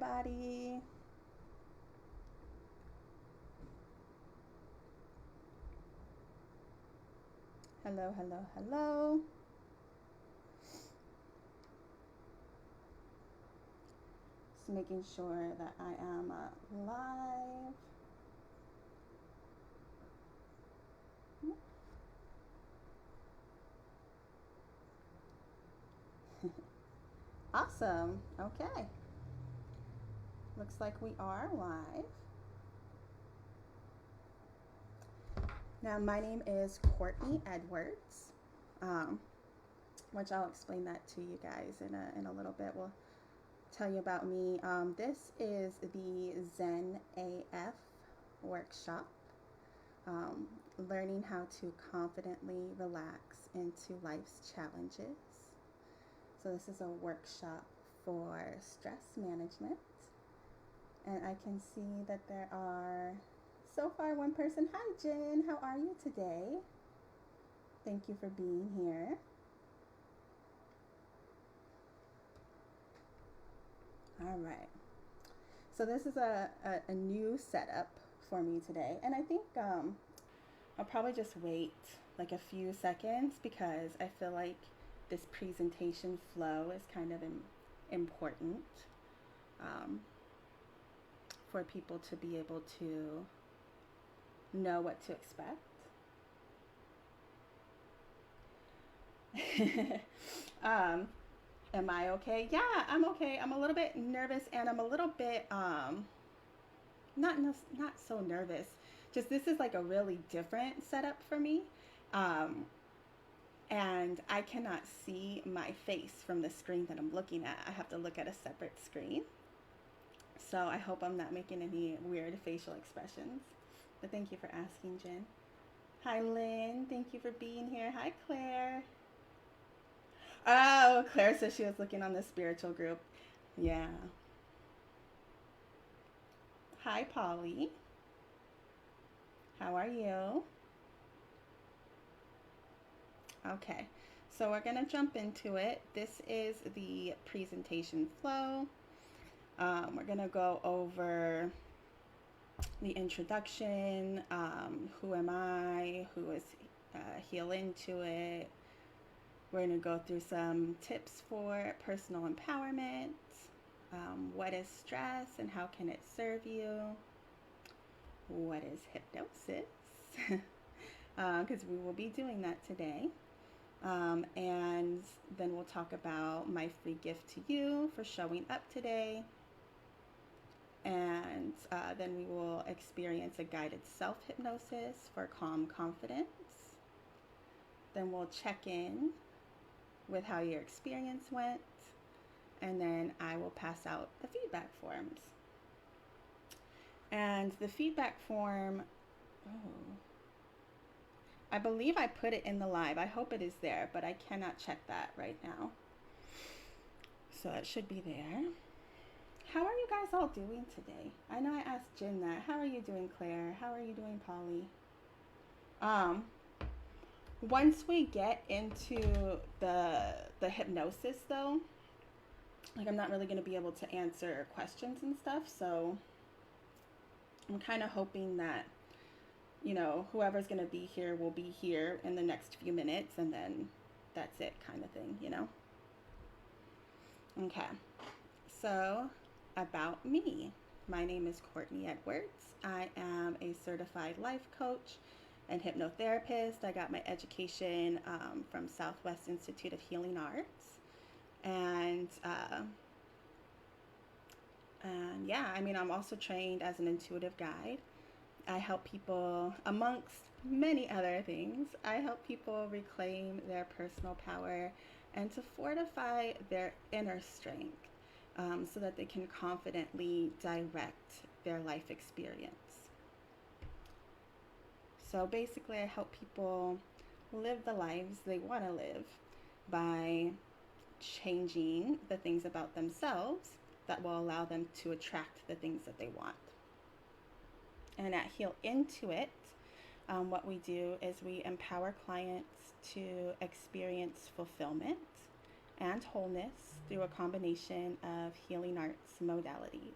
everybody. Hello, hello, hello. Just making sure that I am live. Awesome. Okay. Looks like we are live. Now, my name is Courtney Edwards, which I'll explain that to you guys in a little bit. We'll tell you about me. This is the Zen AF workshop, learning how to confidently relax into life's challenges. So this is a workshop for stress management. And I can see that there are so far one person. Hi, Jen. How are you today? Thank you for being here. All right. So this is a new setup for me today. And I think I'll probably just wait like a few seconds because I feel like this presentation flow is kind of important for people to be able to know what to expect. Am I okay? Yeah, I'm okay. I'm a little bit nervous and I'm a little bit not so nervous. Just this is like a really different setup for me. And I cannot see my face from the screen that I'm looking at. I have to look at a separate screen. So I hope I'm not making any weird facial expressions. But thank you for asking, Jen. Hi, Lynn. Thank you for being here. Hi, Claire. Oh, Claire says she was looking on the spiritual group. Yeah. Hi, Polly. How are you? Okay, so we're going to jump into it. This is the presentation flow. We're going to go over the introduction, who am I, who is Heal Into It. We're going to go through some tips for personal empowerment. What is stress and how can it serve you? What is hypnosis? Because we will be doing that today. And then we'll talk about my free gift to you for showing up today. And then we will experience a guided self-hypnosis for calm confidence. Then we'll check in with how your experience went. And then I will pass out the feedback forms. And the feedback form, I believe I put it in the live. I hope it is there, but I cannot check that right now. So it should be there. How are you guys all doing today? I know I asked Jen that. How are you doing, Claire? How are you doing, Polly? Once we get into the hypnosis though, like I'm not really going to be able to answer questions and stuff, so I'm kind of hoping that, you know, whoever's going to be here will be here in the next few minutes and then that's it kind of thing, you know? Okay, so about me. My name is Courtney Edwards. I am a certified life coach and hypnotherapist. I got my education from Southwest Institute of Healing Arts. And yeah, I mean, I'm also trained as an intuitive guide. I help people, amongst many other things, I help people reclaim their personal power and to fortify their inner strength so that they can confidently direct their life experience. So basically, I help people live the lives they want to live by changing the things about themselves that will allow them to attract the things that they want. And at Heal Into It, what we do is we empower clients to experience fulfillment and wholeness through a combination of healing arts modalities.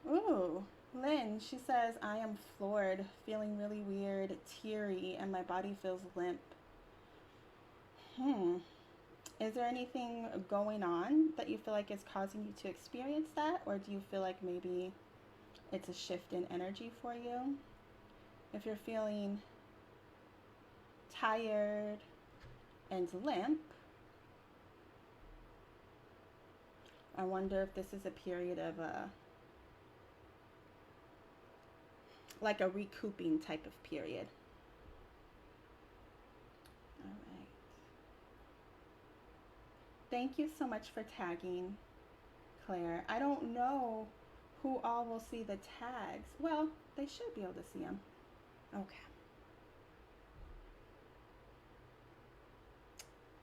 Ooh, Lynn, she says, I am floored, feeling really weird, teary, and my body feels limp. Hmm. Is there anything going on that you feel like is causing you to experience that? Or do you feel like maybe it's a shift in energy for you? If you're feeling tired and limp, I wonder if this is a period of like a recouping type of period. All right. Thank you so much for tagging, Claire. I don't know who all will see the tags. Well, they should be able to see them. Okay.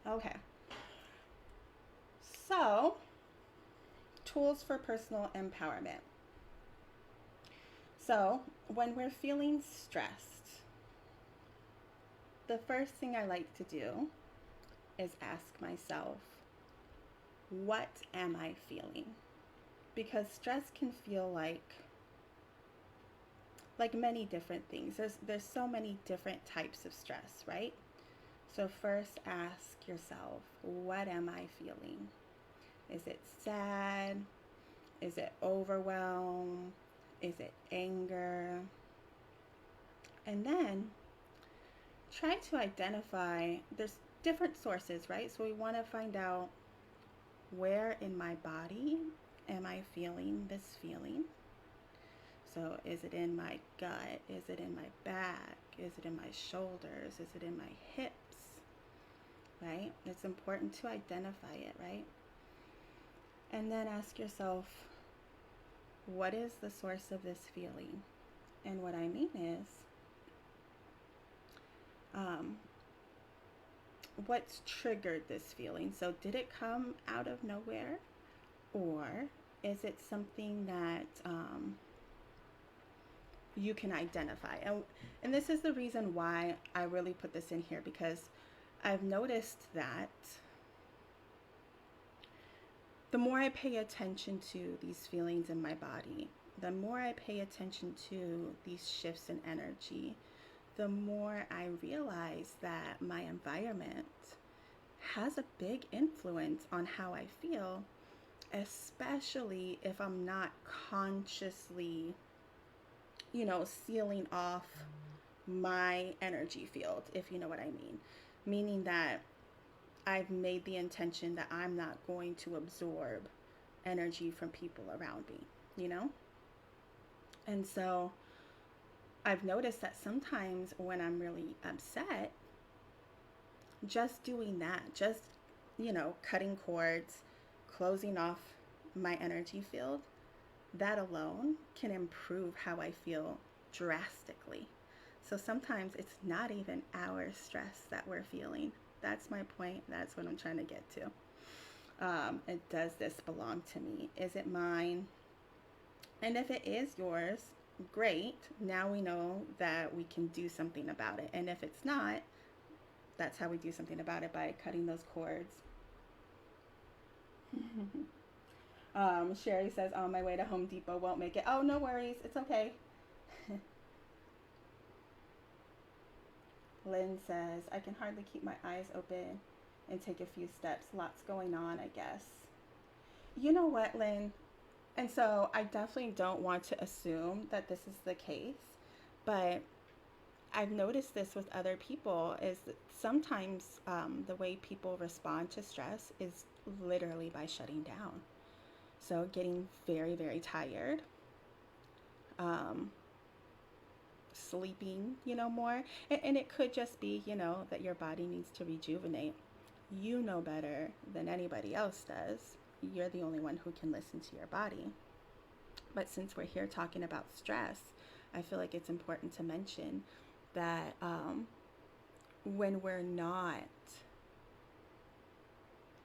Okay. So, tools for personal empowerment. So, when we're feeling stressed, the first thing I like to do is ask myself, what am I feeling? Because stress can feel like many different things. There's so many different types of stress, right? So first ask yourself, what am I feeling? Is it sad? Is it overwhelm? Is it anger? And then try to identify, there's different sources, right? So we want to find out, where in my body am I feeling this feeling? So is it in my gut? Is it in my back? Is it in my shoulders? Is it in my hips? Right? It's important to identify it, right? And then ask yourself, what is the source of this feeling? And what I mean is, what's triggered this feeling? So did it come out of nowhere? Or is it something that you can identify? And this is the reason why I really put this in here, because I've noticed that the more I pay attention to these feelings in my body, the more I pay attention to these shifts in energy, the more I realize that my environment has a big influence on how I feel, especially if I'm not consciously, sealing off my energy field, if you know what I mean. Meaning that I've made the intention that I'm not going to absorb energy from people around me, And so I've noticed that sometimes when I'm really upset, just doing that, just, cutting cords, closing off my energy field, that alone can improve how I feel drastically. So sometimes it's not even our stress that we're feeling. That's my point. That's what I'm trying to get to. Does this belong to me? Is it mine? And if it is yours, great. Now we know that we can do something about it. And if it's not, that's how we do something about it, by cutting those cords. Sherry says, on my way to Home Depot, won't make it. Oh, no worries. It's okay. Lynn says, I can hardly keep my eyes open and take a few steps. Lots going on, I guess. You know what, Lynn? And so I definitely don't want to assume that this is the case, but I've noticed this with other people, is that sometimes the way people respond to stress is literally by shutting down. So getting very, very tired, sleeping, more. And it could just be, that your body needs to rejuvenate. You know better than anybody else does. You're the only one who can listen to your body. But since we're here talking about stress, I feel like it's important to mention that when we're not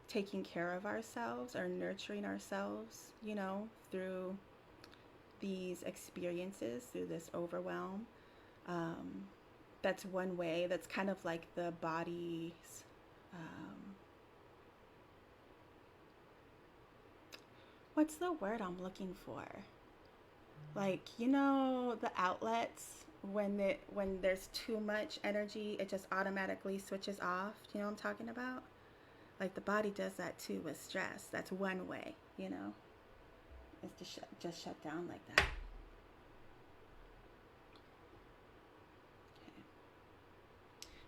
taking care of ourselves or nurturing ourselves, through these experiences, through this overwhelm, That's one way. That's kind of like the body's, um, what's the word I'm looking for? Like, you know, the outlets when there's too much energy, it just automatically switches off. You know what I'm talking about? Like the body does that too with stress. That's one way, you know, is to just shut down like that. Okay.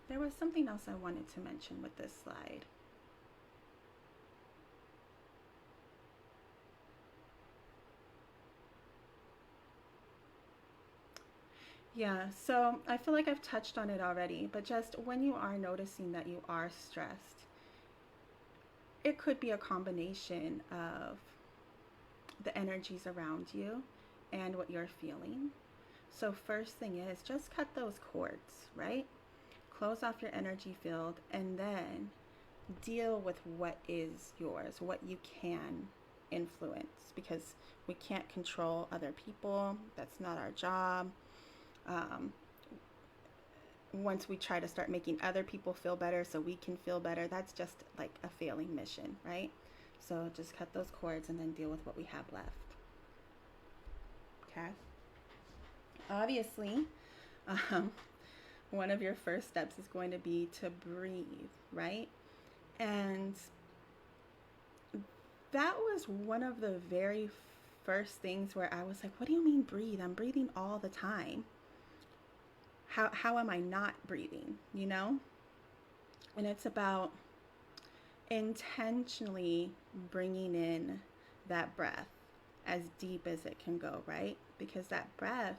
There was something else I wanted to mention with this slide. Yeah, so I feel like I've touched on it already, but just when you are noticing that you are stressed, it could be a combination of the energies around you and what you're feeling. So, first thing is just cut those cords, right? Close off your energy field and then deal with what is yours, what you can influence, because we can't control other people. That's not our job. Um, Once we try to start making other people feel better so we can feel better, that's just like a failing mission, right? So just cut those cords and then deal with what we have left. Okay. Obviously, um, one of your first steps is going to be to breathe, right? And that was one of the very first things where I was like, what do you mean breathe? I'm breathing all the time. How am I not breathing, you know? And it's about intentionally bringing in that breath as deep as it can go, right? Because that breath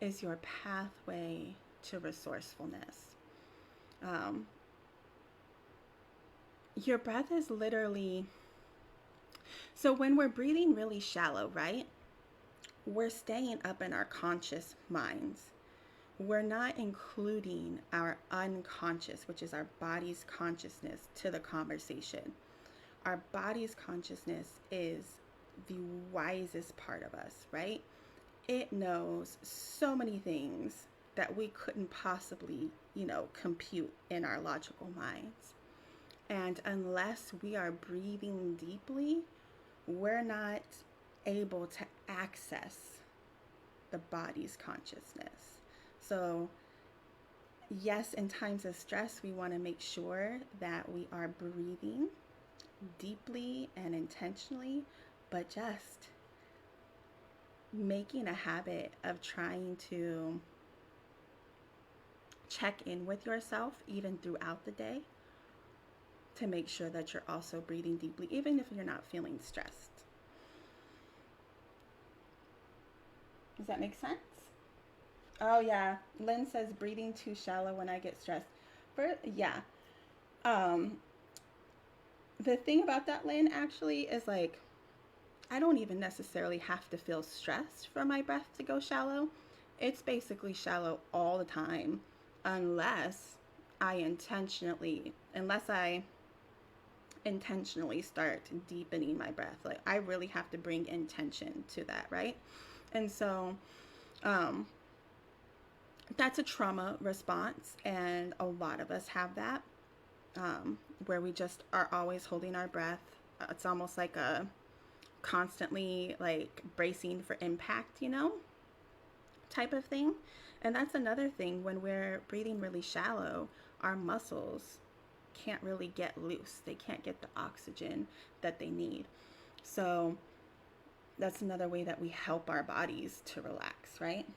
is your pathway to resourcefulness. Your breath is literally, so when we're breathing really shallow, right? We're staying up in our conscious minds. We're not including our unconscious, which is our body's consciousness, to the conversation. Our body's consciousness is the wisest part of us, right? It knows so many things that we couldn't possibly, compute in our logical minds. And unless we are breathing deeply, we're not able to access the body's consciousness. So, yes, in times of stress, we want to make sure that we are breathing deeply and intentionally, but just making a habit of trying to check in with yourself even throughout the day to make sure that you're also breathing deeply, even if you're not feeling stressed. Does that make sense? Oh yeah, Lynn says breathing too shallow when I get stressed. Yeah. Um, the thing about that, Lynn, actually is like I don't even necessarily have to feel stressed for my breath to go shallow. It's basically shallow all the time unless unless I intentionally start deepening my breath. Like I really have to bring intention to that, right? And so that's a trauma response, and a lot of us have that, where we just are always holding our breath. It's almost like a constantly like bracing for impact, type of thing. And that's another thing. When we're breathing really shallow, our muscles can't really get loose. They can't get the oxygen that they need. So that's another way that we help our bodies to relax, right?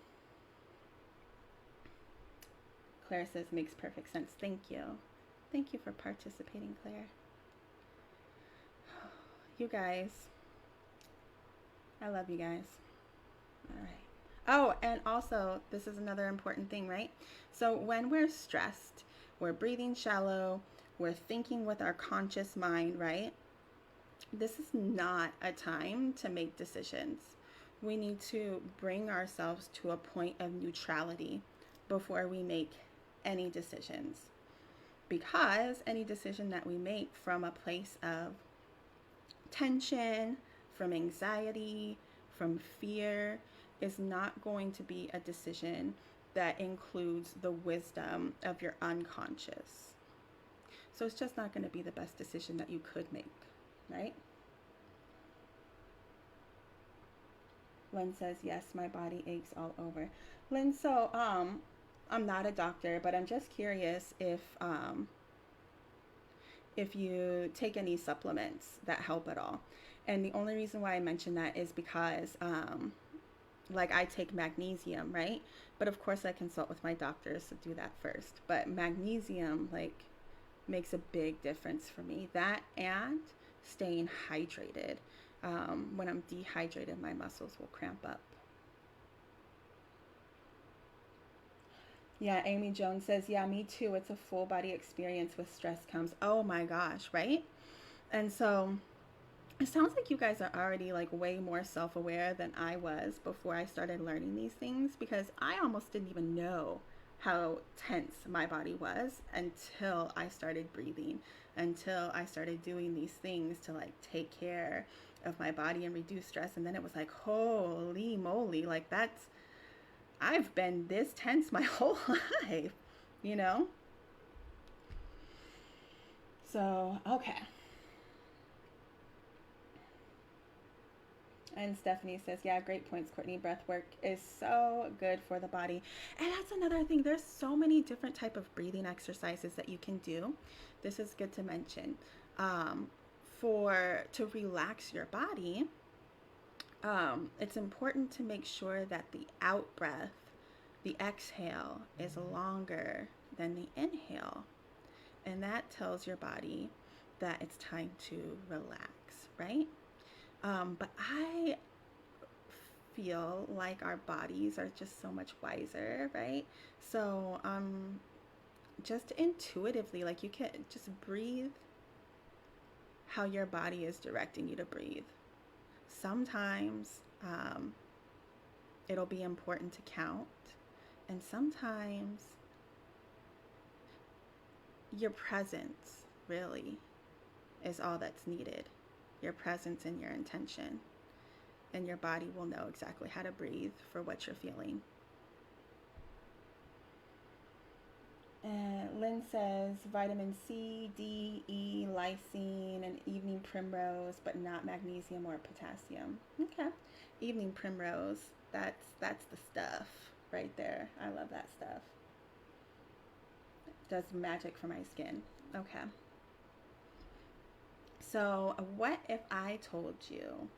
Claire says makes perfect sense. Thank you. Thank you for participating, Claire. You guys, I love you guys. All right. Oh, and also, this is another important thing, right? So when we're stressed, we're breathing shallow, we're thinking with our conscious mind, right? This is not a time to make decisions. We need to bring ourselves to a point of neutrality before we make any decisions. Because any decision that we make from a place of tension, from anxiety, from fear, is not going to be a decision that includes the wisdom of your unconscious. So it's just not going to be the best decision that you could make, right? Lynn says, yes, my body aches all over. Lynn, so I'm not a doctor, but I'm just curious if you take any supplements that help at all. And the only reason why I mention that is because like I take magnesium, right? But of course I consult with my doctors to do that first. But magnesium like makes a big difference for me. That and staying hydrated. When I'm dehydrated, my muscles will cramp up. Yeah, Amy Jones says, yeah, me too. It's a full body experience with stress comes. Oh my gosh, right? And so it sounds like you guys are already like way more self-aware than I was before I started learning these things, because I almost didn't even know how tense my body was until I started breathing, until I started doing these things to like take care of my body and reduce stress. And then it was like, holy moly, like I've been this tense my whole life, you know? So, okay. And Stephanie says, yeah, great points, Courtney. Breath work is so good for the body. And that's another thing. There's so many different type of breathing exercises that you can do. This is good to mention. To relax your body, it's important to make sure that the out breath, the exhale, is longer than the inhale. And that tells your body that it's time to relax, right? But I feel like our bodies are just so much wiser, right? So just intuitively, like you can just breathe how your body is directing you to breathe. Sometimes it'll be important to count, and sometimes your presence really is all that's needed. Your presence and your intention, and your body will know exactly how to breathe for what you're feeling. Lynn says vitamin C, D, E, lysine, and evening primrose, but not magnesium or potassium. Okay, evening primrose, that's the stuff right there. I love that stuff. It does magic for my skin. Okay. So what if I told you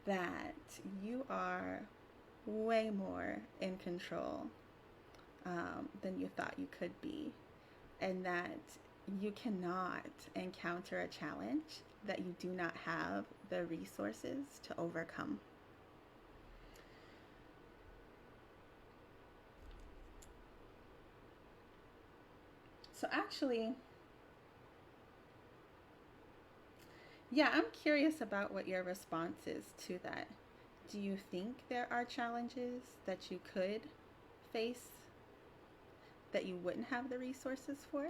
that you are way more in control than you thought you could be, and that you cannot encounter a challenge that you do not have the resources to overcome? So actually, yeah, I'm curious about what your response is to that. Do you think there are challenges that you could face that you wouldn't have the resources for?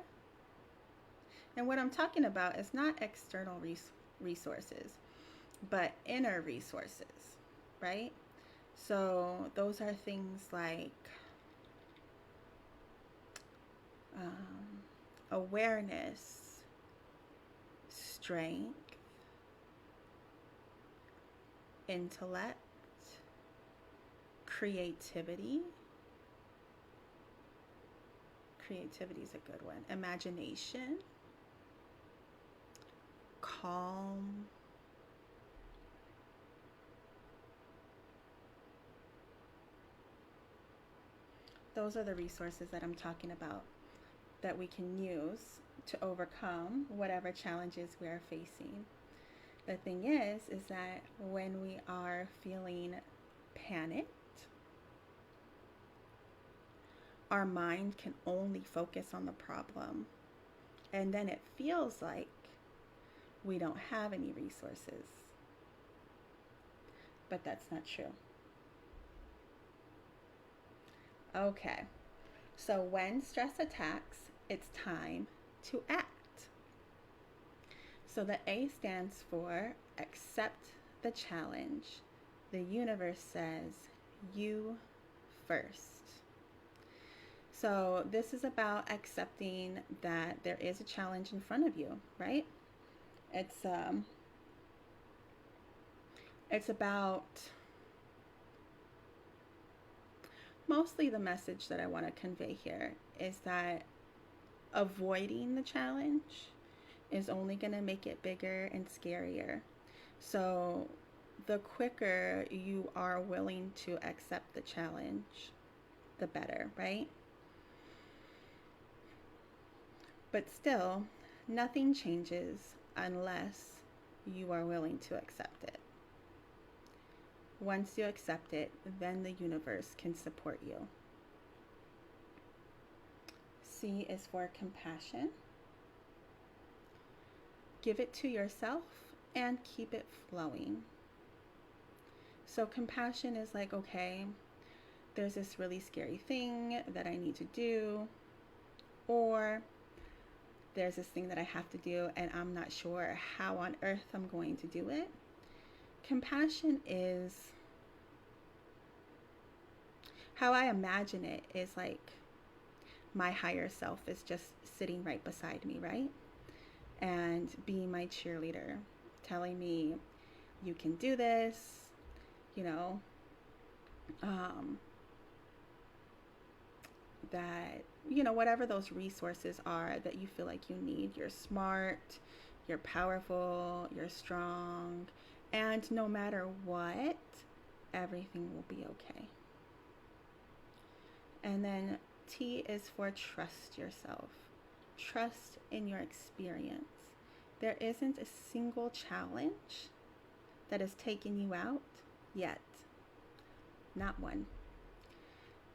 And what I'm talking about is not external resources, but inner resources, right? So those are things like awareness, strength, intellect, creativity. Creativity is a good one. Imagination, calm, those are the resources that I'm talking about that we can use to overcome whatever challenges we are facing. The thing is that when we are feeling panicked, our mind can only focus on the problem. And then it feels like we don't have any resources. But that's not true. Okay, so when stress attacks, it's time to act. So the A stands for accept the challenge. The universe says you first. So this is about accepting that there is a challenge in front of you, right? It's um it's about mostly the message that I want to convey here is that avoiding the challenge is only going to make it bigger and scarier. So the quicker you are willing to accept the challenge, the better, right? But still, nothing changes unless you are willing to accept it. Once you accept it, then the universe can support you. C is for compassion. Give it to yourself and keep it flowing. So compassion is like, okay, there's this really scary thing that I need to do, or there's this thing that I have to do and I'm not sure how on earth I'm going to do it. Compassion is, how I imagine it is like my higher self is just sitting right beside me, right? And being my cheerleader, telling me, you can do this, you know, that, you know, whatever those resources are that you feel like you need, you're smart, you're powerful, you're strong, and no matter what, everything will be okay. And then T is for trust yourself. Trust in your experience. There isn't a single challenge that has taken you out yet. Not one.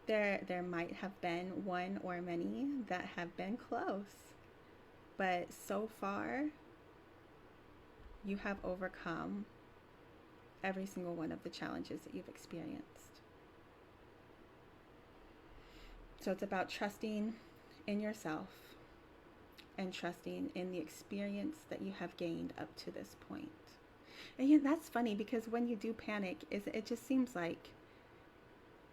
There might have been one or many that have been close, but so far you have overcome every single one of the challenges that you've experienced. So it's about trusting in yourself and trusting in the experience that you have gained up to this point. And yeah, that's funny because when you do panic, it just seems like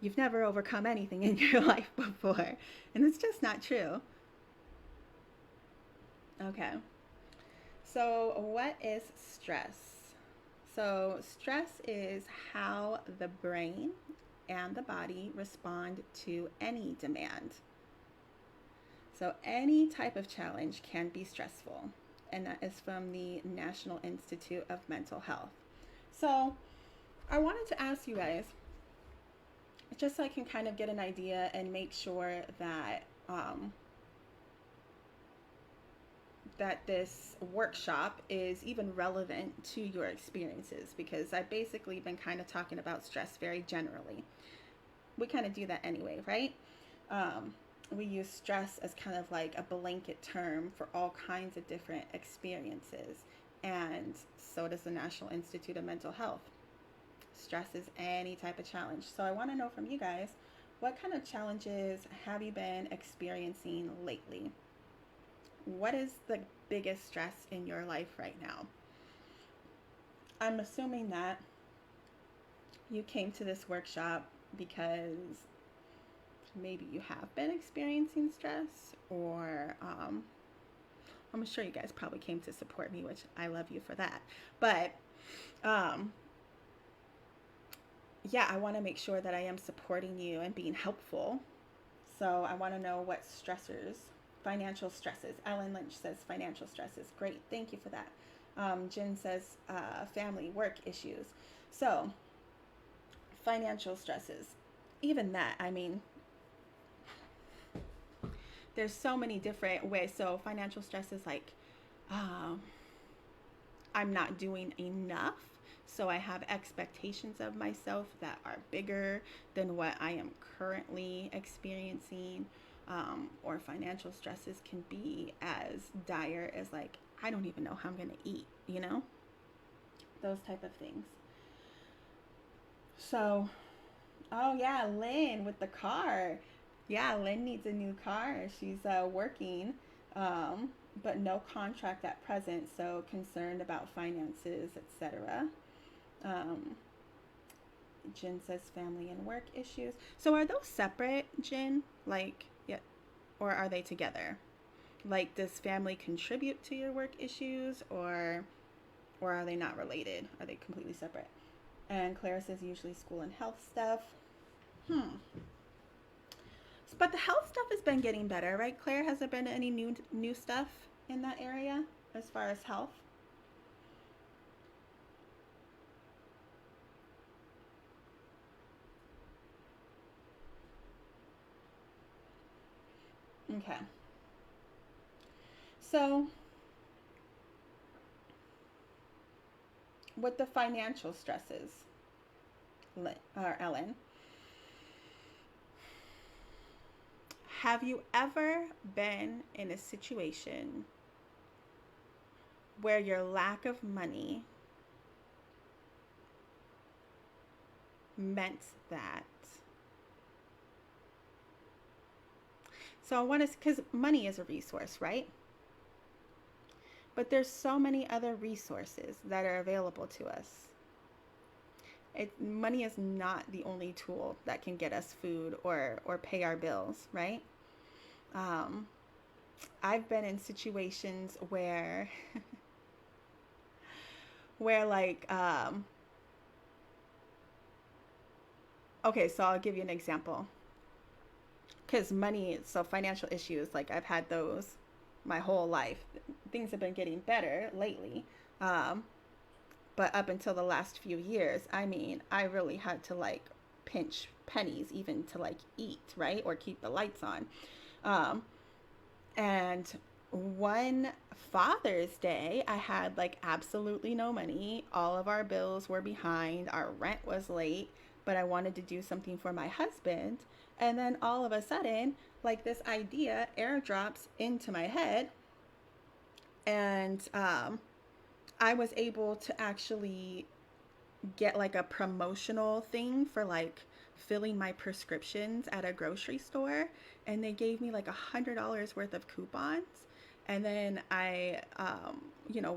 you've never overcome anything in your life before. And it's just not true. Okay. So what is stress? So stress is how the brain and the body respond to any demand. So any type of challenge can be stressful. And that is from the National Institute of Mental Health. So I wanted to ask you guys, just so I can kind of get an idea and make sure that that this workshop is even relevant to your experiences, because I've basically been kind of talking about stress very generally. We kind of do that anyway, right? We use stress as kind of like a blanket term for all kinds of different experiences, and so does the National Institute of Mental Health. Stress is any type of challenge. So I want to know from you guys, what kind of challenges have you been experiencing lately? What is the biggest stress in your life right now? I'm assuming that you came to this workshop because maybe you have been experiencing stress, or I'm sure you guys probably came to support me, which I love you for that. But yeah, I want to make sure that I am supporting you and being helpful. So I want to know what stressors, financial stresses. Ellen Lynch says financial stresses. Great, thank you for that. Jen says family, work issues. So financial stresses, even that, I mean, there's so many different ways. So financial stress is like, I'm not doing enough. So I have expectations of myself that are bigger than what I am currently experiencing. Or financial stresses can be as dire as like, I don't even know how I'm going to eat, you know? Those type of things. So, oh yeah, Lynn with the car. Yeah, Lynn needs a new car. She's working, but no contract at present, so concerned about finances, etc. Jen says family and work issues. So are those separate, Jen? Like, yeah, or are they together? Like, does family contribute to your work issues, or are they not related? Are they completely separate? And Clara says usually school and health stuff. But the health stuff has been getting better, right, Claire? Has there been any new stuff in that area as far as health? Okay. So, with the financial stresses, Ellen, have you ever been in a situation where your lack of money meant that? So I want to, because money is a resource, right? But there's so many other resources that are available to us. Money is not the only tool that can get us food or pay our bills, right? Um, I've been in situations where where like okay, so I'll give you an example. Because money, so financial issues, like I've had those my whole life. Things have been getting better lately. Um, but up until the last few years, I mean, I really had to like pinch pennies even to like eat, right? Or keep the lights on. Um, and one Father's Day, I had like absolutely no money. All of our bills were behind, our rent was late, but I wanted to do something for my husband. And then all of a sudden, like this idea airdrops into my head, and I was able to actually get like a promotional thing for like filling my prescriptions at a grocery store, and they gave me like $100 worth of coupons. And then I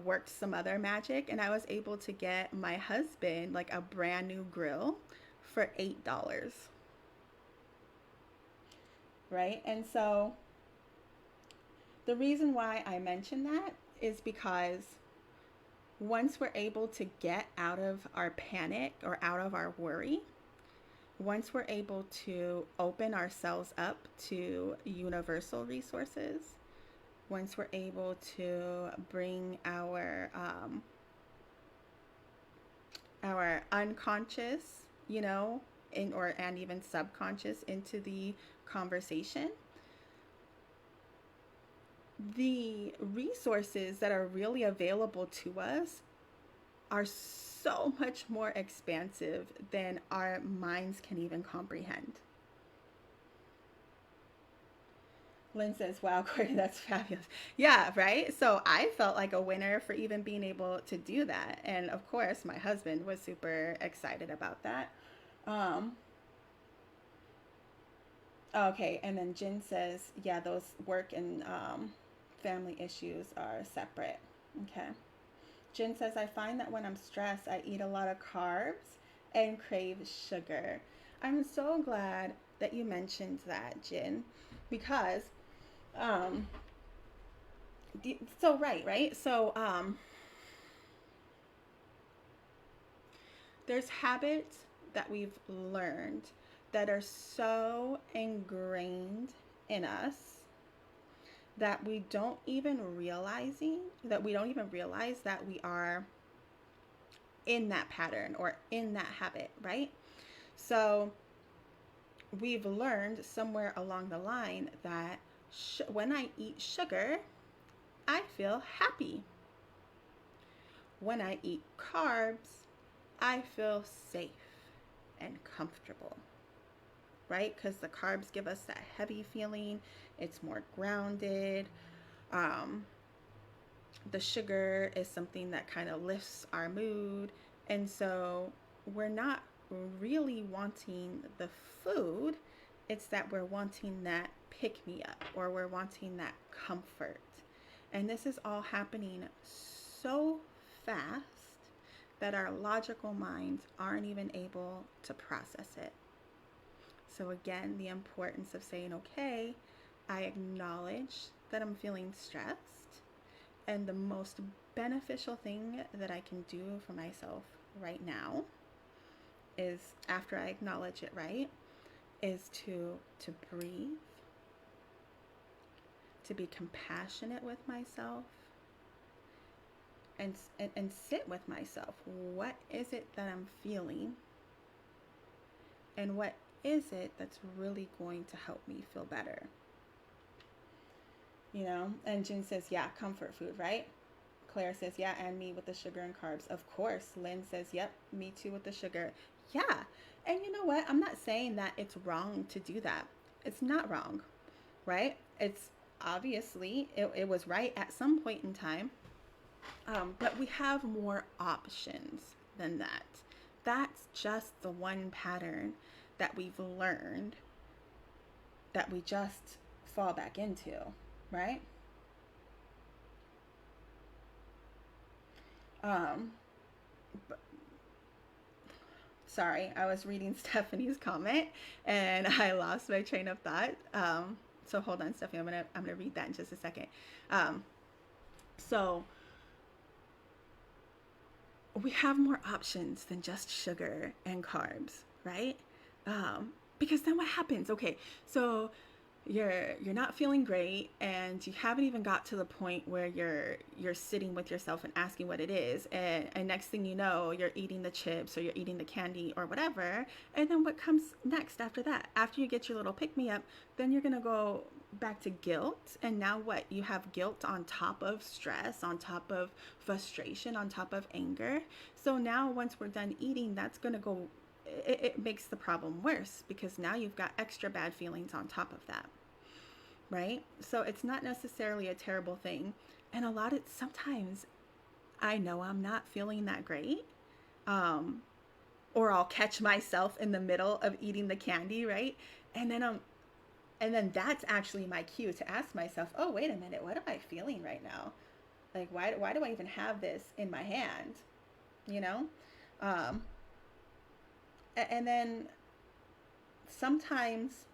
worked some other magic, and I was able to get my husband like a brand new grill for $8, right? And so the reason why I mention that is because once we're able to get out of our panic or out of our worry, once we're able to open ourselves up to universal resources, once we're able to bring our unconscious, and even subconscious into the conversation, the resources that are really available to us are so much more expansive than our minds can even comprehend. Lynn says, wow, Corey, that's fabulous. Yeah, right? So I felt like a winner for even being able to do that. And of course, my husband was super excited about that. Um, okay, and then Jen says, yeah, those work and family issues are separate. Okay. Jen says, I find that when I'm stressed, I eat a lot of carbs and crave sugar. I'm so glad that you mentioned that, Jen, because, um, so right. So, there's habits that we've learned that are so ingrained in us that we don't even realize that we are in that pattern or in that habit, right? So we've learned somewhere along the line that when I eat sugar, I feel happy. When I eat carbs, I feel safe and comfortable, right? Because the carbs give us that heavy feeling. It's more grounded. Um, the sugar is something that kind of lifts our mood. And so we're not really wanting the food. It's that we're wanting that pick me up, or we're wanting that comfort. And this is all happening so fast that our logical minds aren't even able to process it. So again, the importance of saying, okay, I acknowledge that I'm feeling stressed, and the most beneficial thing that I can do for myself right now is, after I acknowledge it, right, is to breathe, to be compassionate with myself, and sit with myself. What is it that I'm feeling? And what is it that's really going to help me feel better? You know, and Jin says, yeah, comfort food, right? Claire says, yeah, and me with the sugar and carbs. Of course. Lynn says, yep, me too with the sugar. Yeah. And you know what? I'm not saying that it's wrong to do that. It's not wrong, right? It's obviously, it was right at some point in time. But we have more options than that. That's just the one pattern that we've learned that we just fall back into, right? But, sorry, I was reading Stephanie's comment and I lost my train of thought. So hold on, Stephanie. I'm gonna read that in just a second. So we have more options than just sugar and carbs, right? Because then what happens? Okay, so you're not feeling great, and you haven't even got to the point where you're sitting with yourself and asking what it is, and next thing you know, you're eating the chips or you're eating the candy or whatever. And then what comes next after that? After you get your little pick me up, then you're gonna go back to guilt. And now what? You have guilt on top of stress, on top of frustration, on top of anger. So now once we're done eating, that's gonna go, it makes the problem worse, because now you've got extra bad feelings on top of that, right? So it's not necessarily a terrible thing. And sometimes I know I'm not feeling that great, or I'll catch myself in the middle of eating the candy, right? And then that's actually my cue to ask myself, oh, wait a minute, what am I feeling right now? Like, why do I even have this in my hand? You know? And then sometimes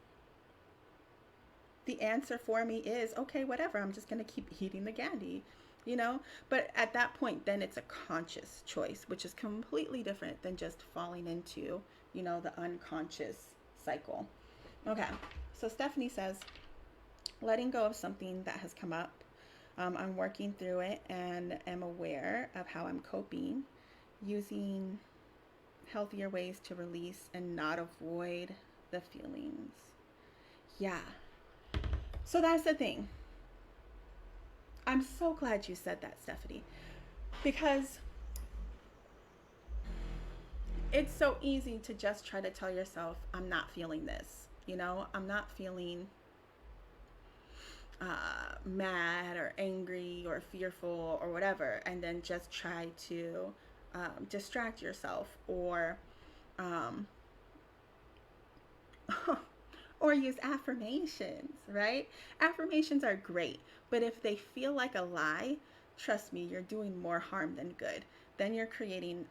the answer for me is, okay, whatever, I'm just going to keep eating the candy, you know? But at that point, then it's a conscious choice, which is completely different than just falling into, the unconscious cycle. Okay, so Stephanie says, letting go of something that has come up. I'm working through it and am aware of how I'm coping, using healthier ways to release and not avoid the feelings. Yeah. So that's the thing. I'm so glad you said that, Stephanie, because it's so easy to just try to tell yourself, I'm not feeling this. I'm not feeling mad or angry or fearful or whatever, and then just try to distract yourself, or or use affirmations, right? Affirmations are great, but if they feel like a lie, trust me, you're doing more harm than good. Then you're creating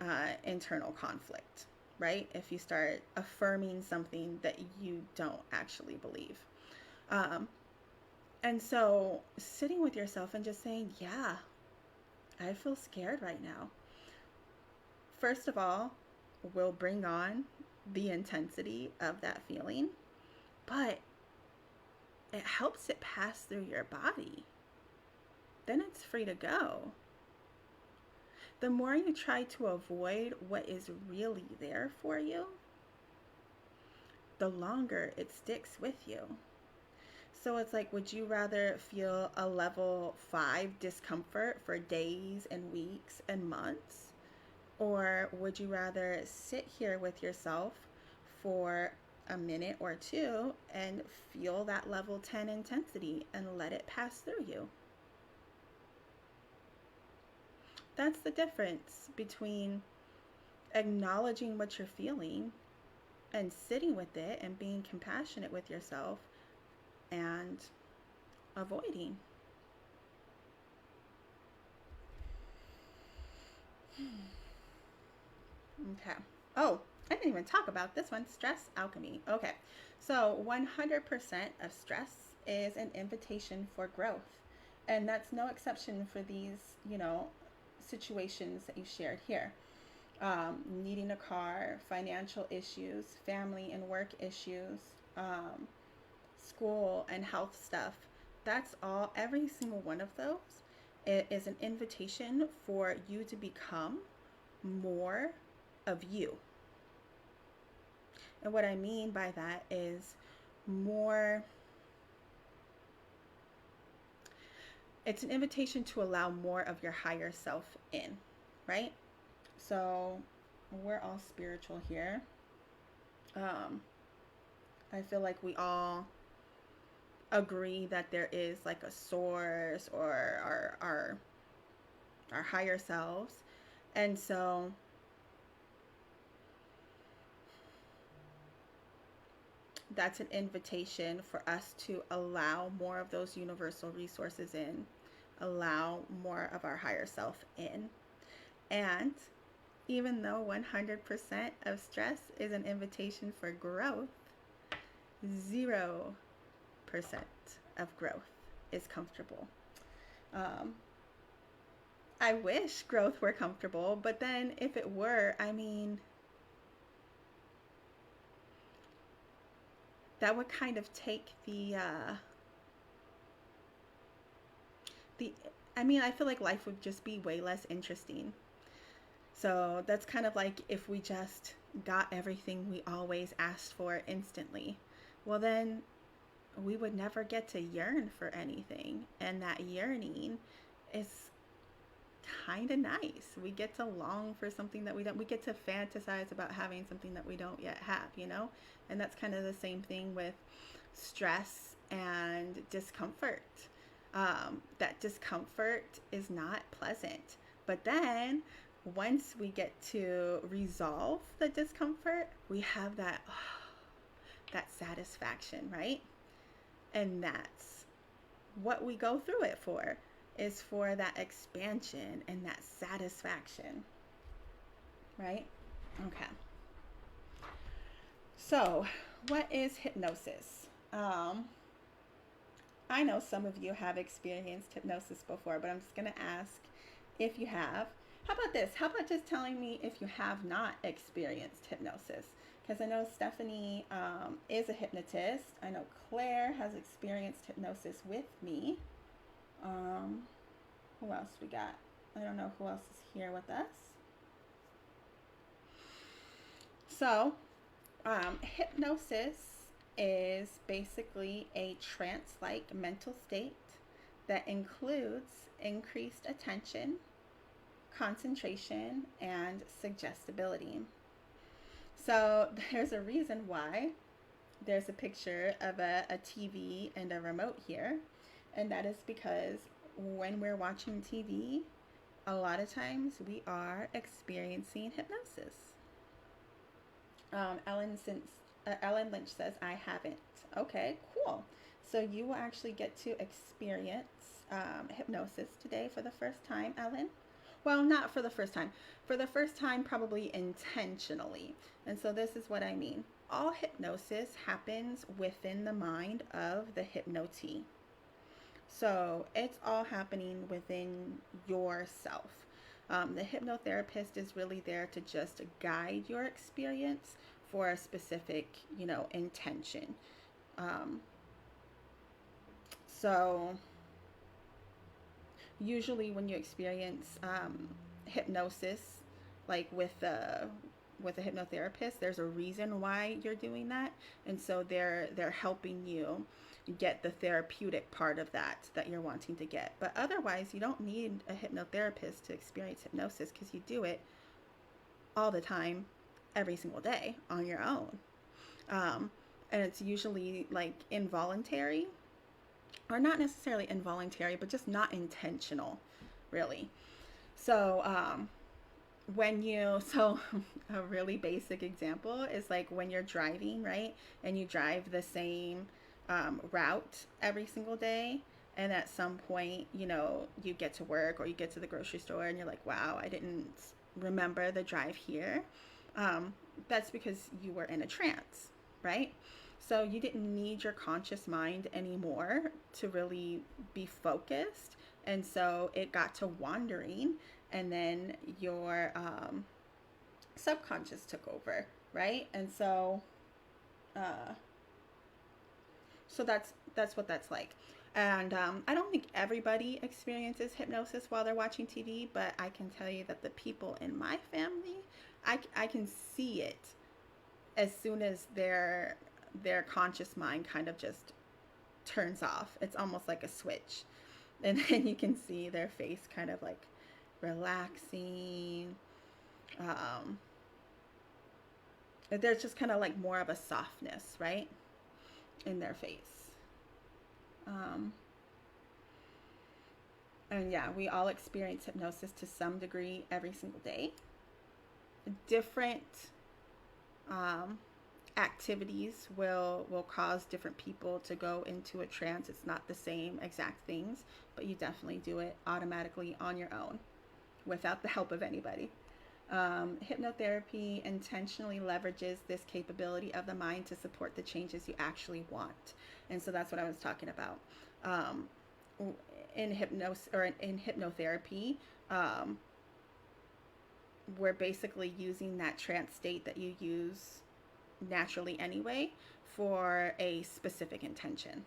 internal conflict, right? If you start affirming something that you don't actually believe. And so sitting with yourself and just saying, yeah, I feel scared right now. First of all, will bring on the intensity of that feeling, but it helps it pass through your body. Then it's free to go. The more you try to avoid what is really there for you, the longer it sticks with you. So it's like, would you rather feel a level 5 discomfort for days and weeks and months? Or would you rather sit here with yourself for a minute or two and feel that level 10 intensity and let it pass through you? That's the difference between acknowledging what you're feeling and sitting with it and being compassionate with yourself, and avoiding. Okay. Oh, I didn't even talk about this one. Stress alchemy. Okay. So 100% of stress is an invitation for growth. And that's no exception for these, situations that you shared here. Needing a car, financial issues, family and work issues, school and health stuff. That's all, every single one of those is an invitation for you to become more of you. And what I mean by that is more, it's an invitation to allow more of your higher self in, right? So we're all spiritual here. I feel like we all agree that there is like a source or our higher selves. And so that's an invitation for us to allow more of those universal resources in, allow more of our higher self in. And even though 100% of stress is an invitation for growth, 0% of growth is comfortable. I wish growth were comfortable, but then if it were, I mean, that would kind of take I feel like life would just be way less interesting. So that's kind of like if we just got everything we always asked for instantly. Well, then we would never get to yearn for anything. And that yearning is kind of nice. We get to long for something that we don't, we get to fantasize about having something that we don't yet have, And that's kind of the same thing with stress and discomfort. That discomfort is not pleasant. But then once we get to resolve the discomfort, we have that satisfaction, right? And that's what we go through it for, is for that expansion and that satisfaction, right? Okay. So, what is hypnosis? I know some of you have experienced hypnosis before, but I'm just going to ask if you have. How about this? How about just telling me if you have not experienced hypnosis? Because I know Stephanie is a hypnotist. I know Claire has experienced hypnosis with me. Who else we got? I don't know who else is here with us. So, hypnosis is basically a trance-like mental state that includes increased attention, concentration, and suggestibility. So there's a reason why there's a picture of a TV and a remote here, and that is because when we're watching TV, a lot of times we are experiencing hypnosis. Ellen Lynch says, I haven't. Okay, cool. So you will actually get to experience hypnosis today for the first time, Ellen. Well, not for the first time. For the first time, probably intentionally. And so this is what I mean. All hypnosis happens within the mind of the hypnotee. So it's all happening within yourself. The hypnotherapist is really there to just guide your experience for a specific, intention. So usually when you experience hypnosis, like with a hypnotherapist, there's a reason why you're doing that, and so they're helping you get the therapeutic part of that you're wanting to get. But otherwise, you don't need a hypnotherapist to experience hypnosis, because you do it all the time, every single day on your own. And it's usually like involuntary, or not necessarily involuntary, but just not intentional, really. So a really basic example is like when you're driving, right? And you drive the same route every single day, and at some point, you get to work or you get to the grocery store and you're like, wow, I didn't remember the drive here. That's because you were in a trance, right? So you didn't need your conscious mind anymore to really be focused. And so it got to wandering, and then your subconscious took over, right? And uh, so that's what that's like. And I don't think everybody experiences hypnosis while they're watching TV, but I can tell you that the people in my family, I can see it as soon as their conscious mind kind of just turns off. It's almost like a switch. And then you can see their face kind of like relaxing. Um, there's just kind of like more of a softness, right, in their face. Um, and yeah, we all experience hypnosis to some degree every single day. Different um, activities will cause different people to go into a trance. It's not the same exact things, but you definitely do it automatically on your own without the help of anybody. Hypnotherapy intentionally leverages this capability of the mind to support the changes you actually want. And so that's what I was talking about. In hypnosis or in hypnotherapy, we're basically using that trance state that you use naturally anyway for a specific intention.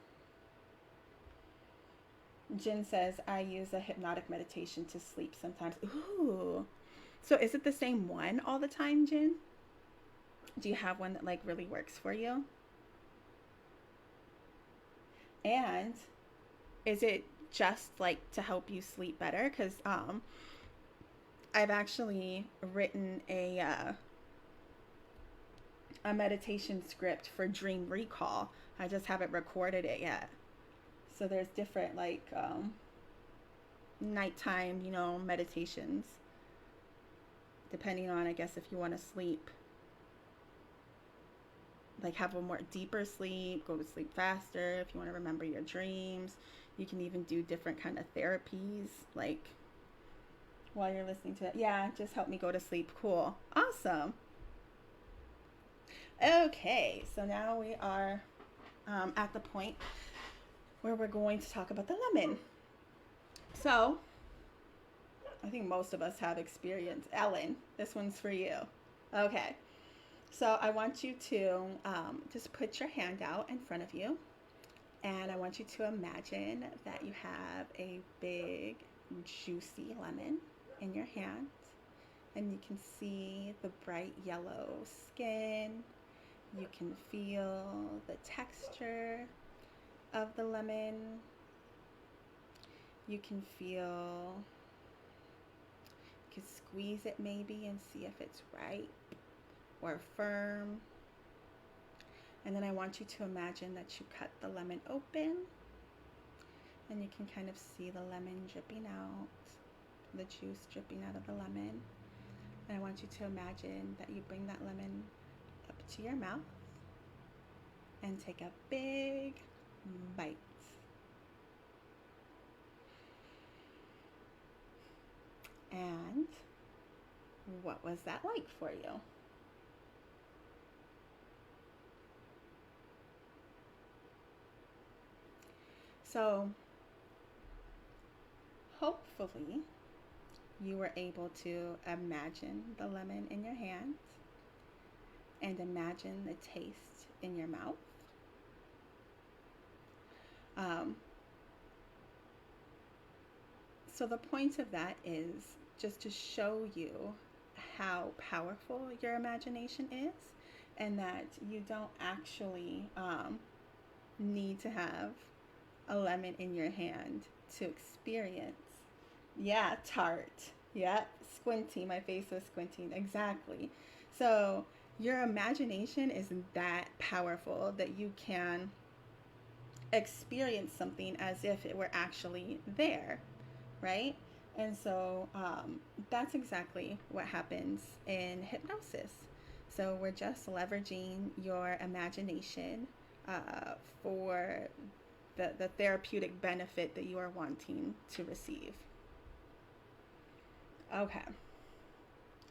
Jin says, I use a hypnotic meditation to sleep sometimes. Ooh. So is it the same one all the time, Jin? Do you have one that like really works for you? And is it just like to help you sleep better? Because I've actually written a meditation script for dream recall. I just haven't recorded it yet. So there's different like nighttime, meditations, depending on, I guess, if you want to sleep, like have a more deeper sleep, go to sleep faster. If you want to remember your dreams, you can even do different kind of therapies, like while you're listening to it. Yeah, just help me go to sleep. Cool. Awesome. Okay, so now we are at the point where we're going to talk about the lemon. So, I think most of us have experience. Ellen, this one's for you. Okay, so I want you to just put your hand out in front of you, and I want you to imagine that you have a big, juicy lemon in your hand, and you can see the bright yellow skin. You can feel the texture of the lemon. You can feel, you can squeeze it maybe and see if it's ripe or firm. And then I want you to imagine that you cut the lemon open, and you can kind of see the lemon dripping out, the juice dripping out of the lemon. And I want you to imagine that you bring that lemon up to your mouth and take a big bite. And what was that like for you? So hopefully you were able to imagine the lemon in your hands and imagine the taste in your mouth. So the point of that is just to show you how powerful your imagination is, and that you don't actually need to have a lemon in your hand to experience. Yeah, tart. Yeah, squinting. My face was squinting. Exactly. So your imagination is that powerful that you can experience something as if it were actually there, right? And so that's exactly what happens in hypnosis. So we're just leveraging your imagination for the therapeutic benefit that you are wanting to receive. Okay.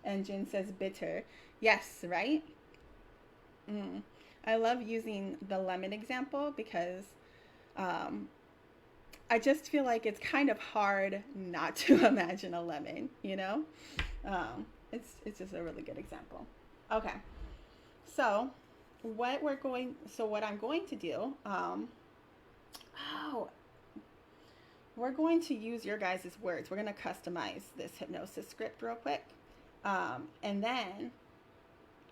And Jin says bitter. Yes, right? Mm. I love using the lemon example because um, I just feel like it's kind of hard not to imagine a lemon, you know? It's just a really good example. Okay, so what I'm going to do, oh, we're going to use your guys' words. We're going to customize this hypnosis script real quick. And then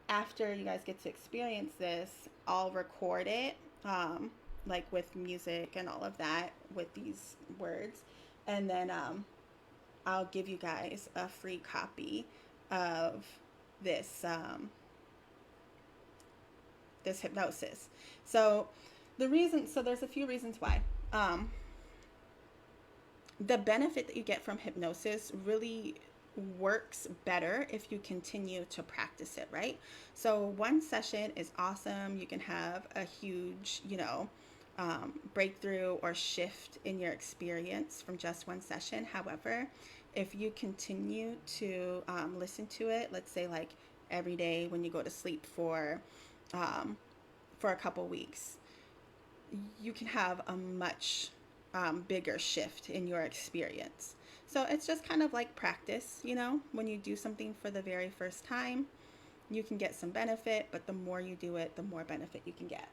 after you guys get to experience this, I'll record it, like with music and all of that with these words. And then I'll give you guys a free copy of this this hypnosis. So there's a few reasons why. The benefit that you get from hypnosis really works better if you continue to practice it, right? So one session is awesome. You can have a huge, breakthrough or shift in your experience from just one session. However, if you continue to listen to it, let's say like every day when you go to sleep for a couple weeks, you can have a much bigger shift in your experience. So it's just kind of like practice, when you do something for the very first time, you can get some benefit, but the more you do it, the more benefit you can get.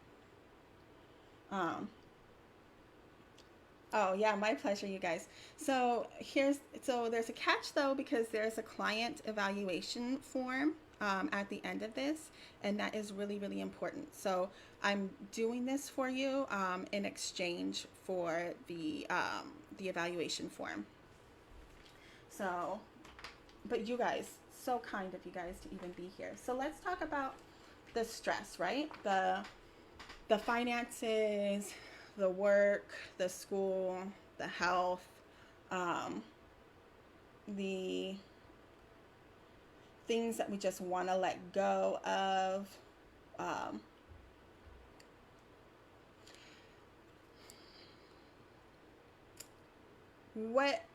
Oh yeah, my pleasure, you guys. So there's a catch though, because there's a client evaluation form at the end of this, and that is really, really important. So I'm doing this for you in exchange for the evaluation form. So, but you guys, so kind of you guys to even be here. So let's talk about the stress, right? The finances, the work, the school, the health, the things that we just want to let go of.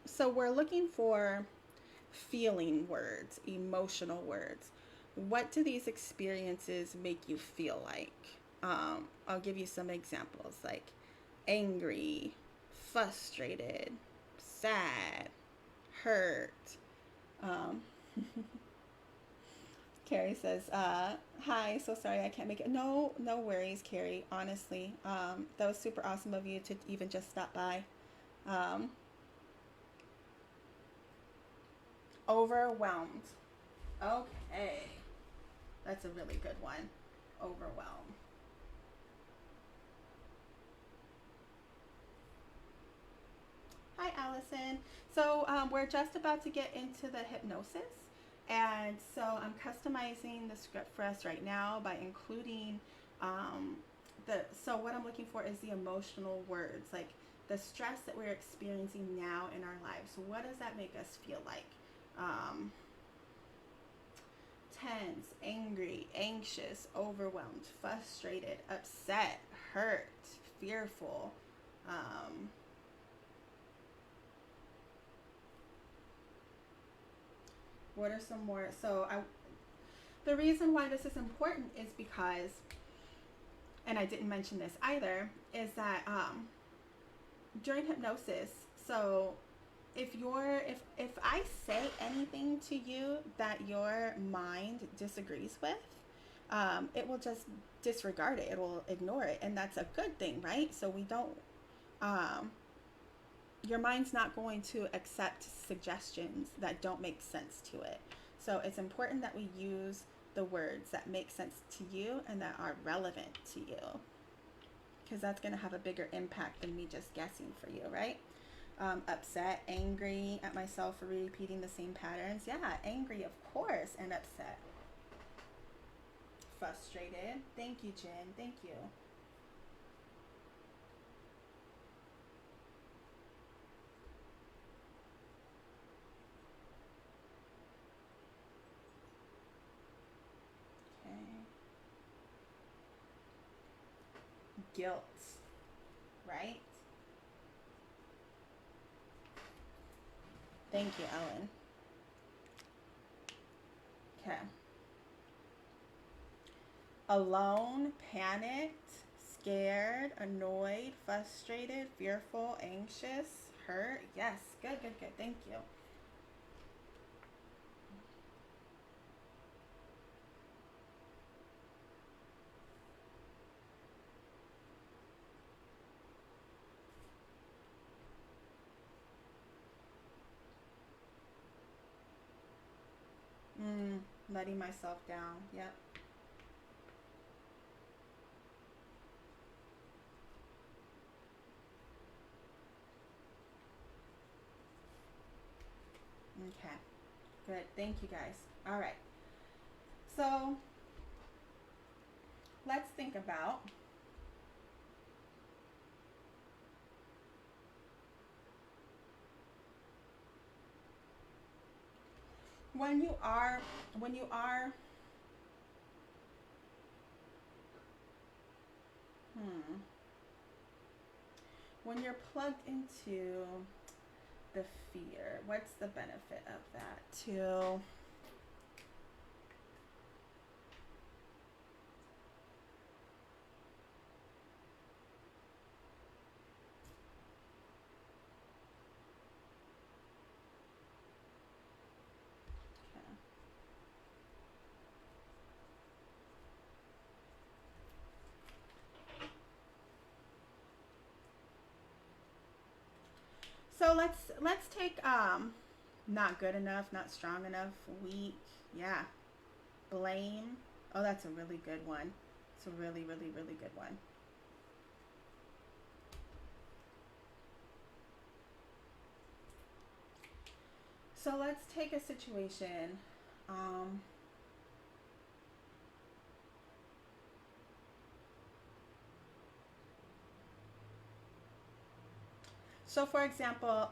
So we're looking for feeling words, emotional words. What do these experiences make you feel like? I'll give you some examples like angry, frustrated, sad, hurt. Um, Carrie says, hi, so sorry I can't make it. No, no worries, Carrie, honestly. That was super awesome of you to even just stop by. Overwhelmed. Okay. That's a really good one. Overwhelmed. Hi, Allison. So we're just about to get into the hypnosis. And so I'm customizing the script for us right now by including so what I'm looking for is the emotional words, like the stress that we're experiencing now in our lives. So what does that make us feel like? Tense, angry, anxious, overwhelmed, frustrated, upset, hurt, fearful. What are some more? The reason why this is important is because, and I didn't mention this either, is that during hypnosis, so if I say anything to you that your mind disagrees with, it will just disregard it. It will ignore it, and that's a good thing, right? So we don't. Your mind's not going to accept suggestions that don't make sense to it. So it's important that we use the words that make sense to you and that are relevant to you, because that's going to have a bigger impact than me just guessing for you, right? Upset, angry at myself for repeating the same patterns. Yeah, angry, of course, and upset. Frustrated. Thank you, Jen. Thank you. Okay. Guilt, right? Thank you, Ellen. Okay. Alone, panicked, scared, annoyed, frustrated, fearful, anxious, hurt. Yes, good, good, good. Thank you. Letting myself down. Yep. Okay. Good. Thank you guys. All right. So let's think about when you are when you are hmm, when you're plugged into the fear. What's the benefit of that? To okay. So let's take not good enough, not strong enough, weak. Yeah. Blame. Oh, that's a really good one. It's a really, really, really good one. So let's take a situation. Um, so, for example,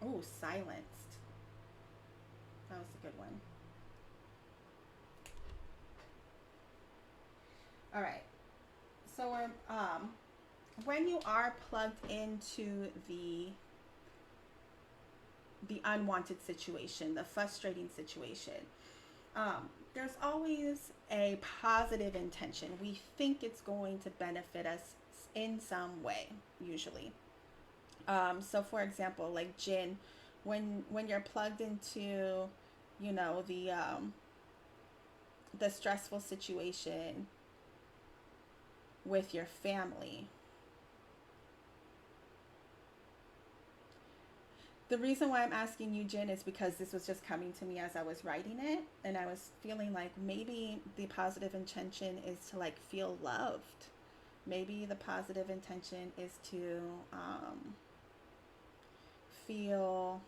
oh, silenced. That was a good one. All right. So, when you are plugged into the unwanted situation, the frustrating situation, there's always a positive intention. We think it's going to benefit us in some way, usually. So for example, like Jin, when you're plugged into, the stressful situation with your family. The reason why I'm asking you, Jin, is because this was just coming to me as I was writing it, and I was feeling like maybe the positive intention is to like feel loved. Maybe the positive intention is to feel,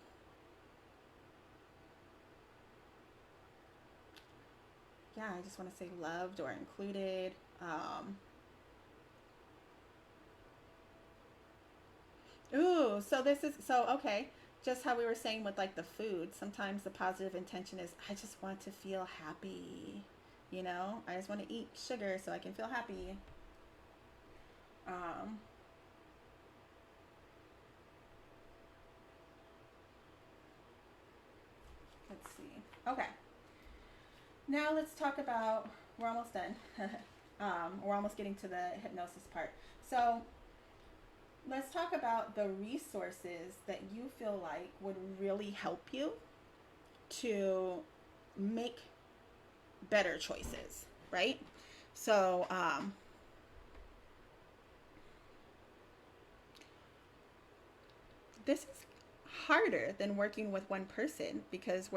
yeah, I just want to say loved or included. Ooh, so this is so okay. Just how we were saying with like the food, sometimes the positive intention is I just want to feel happy. I just want to eat sugar so I can feel happy. Um, let's see. Okay, now let's talk about. We're almost done. We're almost getting to the hypnosis part. So let's talk about the resources that you feel like would really help you to make better choices, right? So, this is harder than working with one person because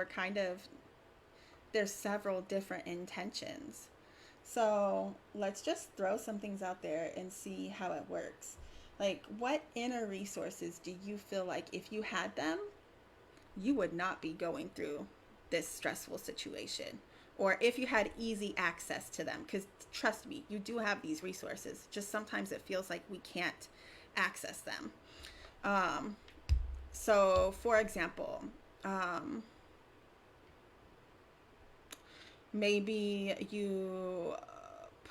there's several different intentions. So, let's just throw some things out there and see how it works. Like, what inner resources do you feel like if you had them, you would not be going through this stressful situation? Or if you had easy access to them, because trust me, you do have these resources. Just sometimes it feels like we can't access them. Um, so, for example, um, maybe you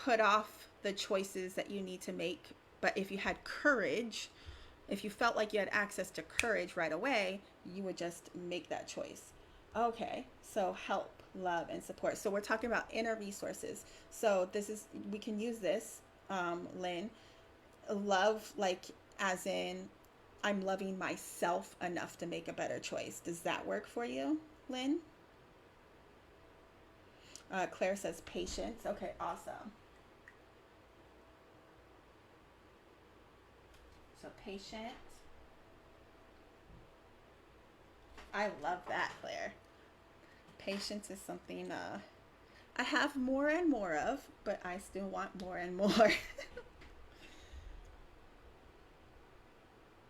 put off the choices that you need to make, but if you had courage, if you felt like you had access to courage right away, you would just make that choice. Okay, so help, love, and support. So we're talking about inner resources. So this is, we can use this, Lynn. Love, like, as in, I'm loving myself enough to make a better choice. Does that work for you, Lynn? Claire says patience. Okay, awesome. So patient. I love that, Claire. Patience is something I have more and more of, but I still want more and more.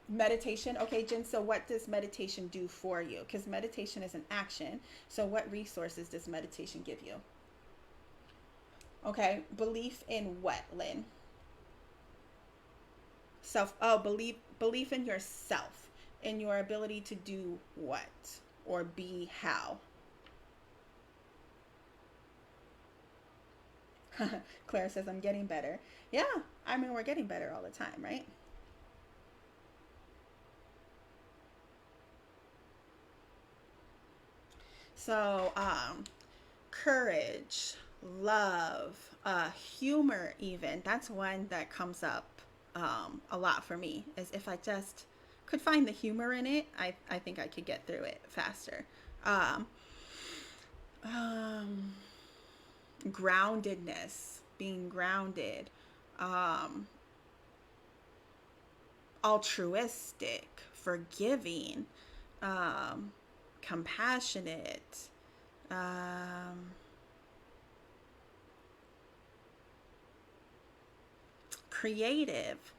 Meditation. Okay, Jen, so what does meditation do for you? Because meditation is an action. So what resources does meditation give you? Okay, belief in what, Lynn? Self. Oh, belief in yourself, in your ability to do what or be how. Claire says I'm getting better. Yeah, I mean we're getting better all the time, right? So, courage, love, humor, even. That's one that comes up a lot for me. Is if I just could find the humor in it, I think I could get through it faster. Um, um, Groundedness, being grounded, um, altruistic, forgiving, um, compassionate, um, creative.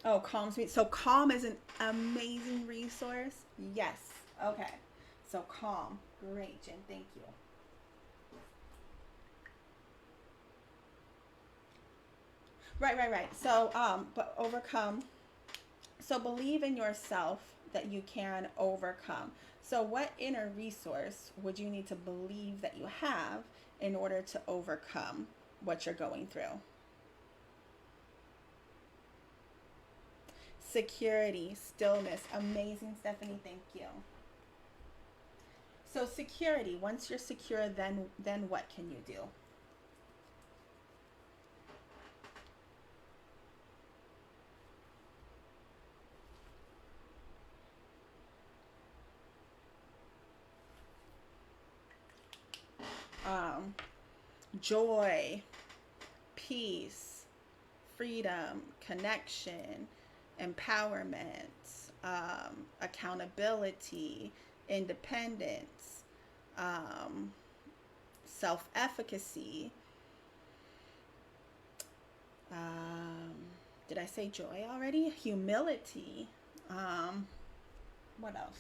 Oh, calms me. So calm is an amazing resource. Yes. Okay. So calm. Great, Jen. Thank you. Right, right, right. So, but overcome. So believe in yourself that you can overcome. So what inner resource would you need to believe that you have in order to overcome what you're going through? Security, stillness. Amazing, Stephanie. Thank you. So security, once you're secure, then what can you do? Um, Joy, peace, freedom, connection, empowerment, accountability, independence, um, self efficacy. Um, did I say joy already? Humility. Um, what else?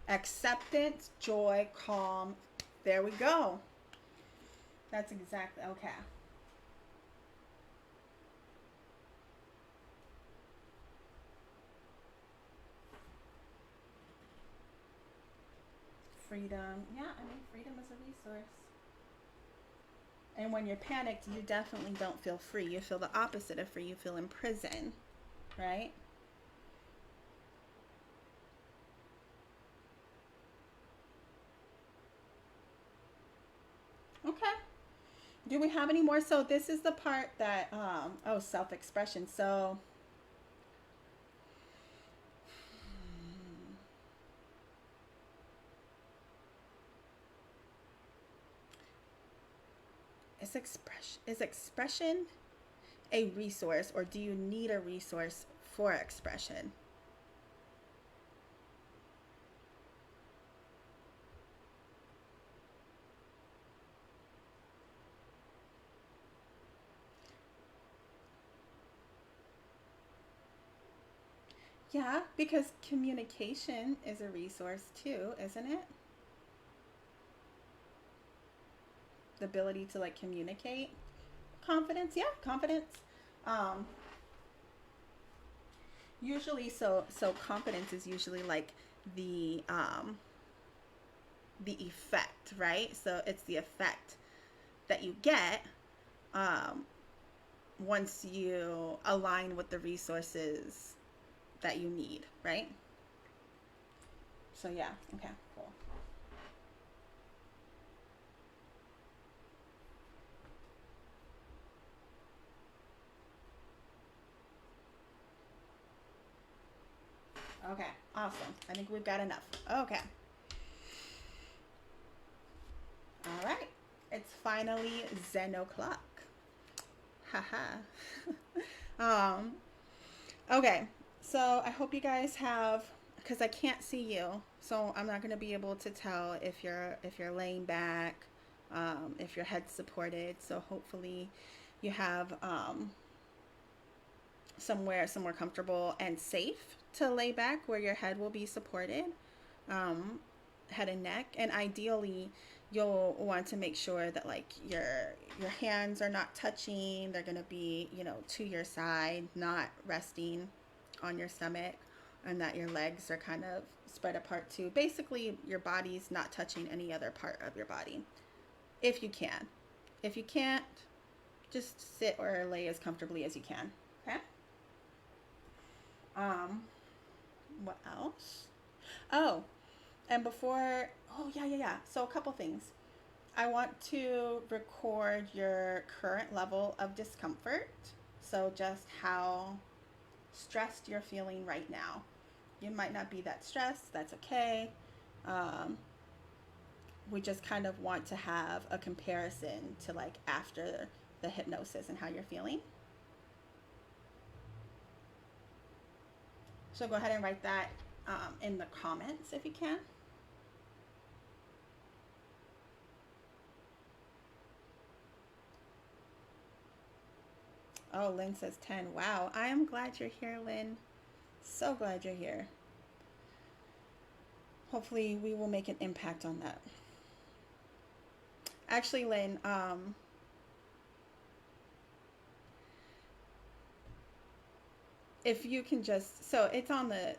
Acceptance, joy, calm. There we go. That's exactly okay. Freedom. Yeah, I mean, freedom is a resource. And when you're panicked, you definitely don't feel free. You feel the opposite of free. You feel in prison, right? Okay. Do we have any more? So this is the part that oh, self-expression. So is expression a resource, or do you need a resource for expression? Yeah, because communication is a resource too, isn't it? The ability to like communicate. Confidence, yeah, confidence. Um, Usually, so confidence is usually like the um, the effect, right? So it's the effect that you get um, once you align with the resources that you need, right? So yeah, okay, cool. Okay, awesome. I think we've got enough. Okay. All right. It's finally Zen o'clock. Haha. um, okay. So I hope you guys have, because I can't see you, so I'm not gonna be able to tell if you're laying back, if your head's supported. So hopefully you have somewhere comfortable and safe to lay back where your head will be supported, um, head and neck, and ideally you'll want to make sure that like your hands are not touching. They're going to be, to your side, not resting on your stomach, and that your legs are kind of spread apart too. Basically, your body's not touching any other part of your body if you can. If you can't, just sit or lay as comfortably as you can. Okay? Um, what else? Oh, and yeah. So a couple things. I want to record your current level of discomfort. So just how stressed you're feeling right now. You might not be that stressed. That's okay. Um, we just kind of want to have a comparison to like after the hypnosis and how you're feeling. So go ahead and write that in the comments if you can. Oh, Lynn says 10. Wow. I am glad you're here, Lynn. So glad you're here. Hopefully, we will make an impact on that. Actually, Lynn, if you can just, so it's on the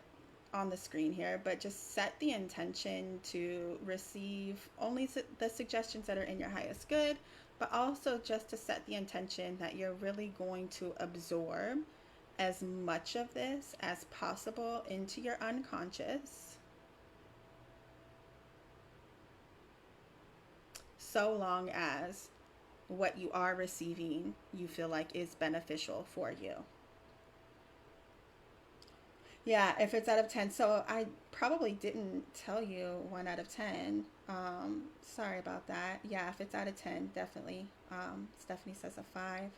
screen here, but just set the intention to receive only the suggestions that are in your highest good, but also just to set the intention that you're really going to absorb as much of this as possible into your unconscious, so long as what you are receiving you feel like is beneficial for you. Yeah, if it's out of 10. So I probably didn't tell you 1 out of 10. Sorry about that. Yeah, if it's out of 10, definitely. Stephanie says a 5.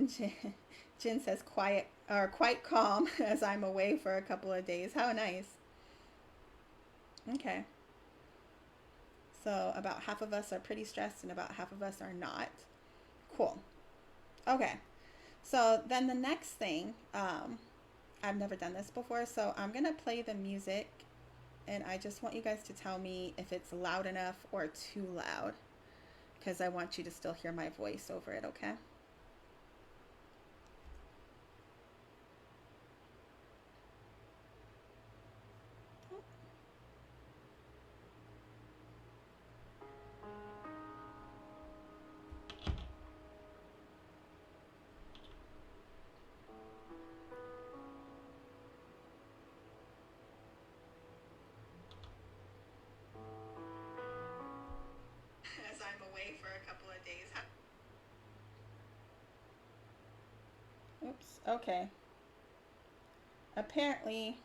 Jen, Jen says quiet or quite calm as I'm away for a couple of days. How nice. Okay. So about half of us are pretty stressed and about half of us are not. Cool. Okay. So then the next thing, I've never done this before, so I'm going to play the music and I just want you guys to tell me if it's loud enough or too loud because I want you to still hear my voice over it, okay? As I'm away for a couple of days. Oops, okay. Apparently,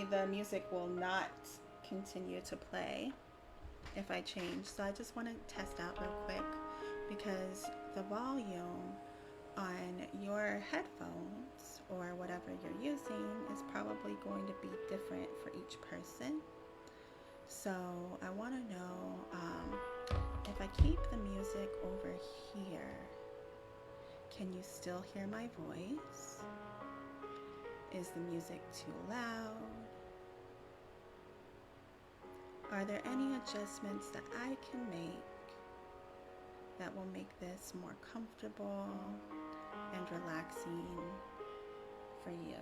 the music will not continue to play if I change. So I just want to test out real quick because the volume on your headphones or whatever you're using is probably going to be different for each person. So I want to know if I keep the music over here, can you still hear my voice? Is the music too loud? Are there any adjustments that I can make that will make this more comfortable and relaxing for you?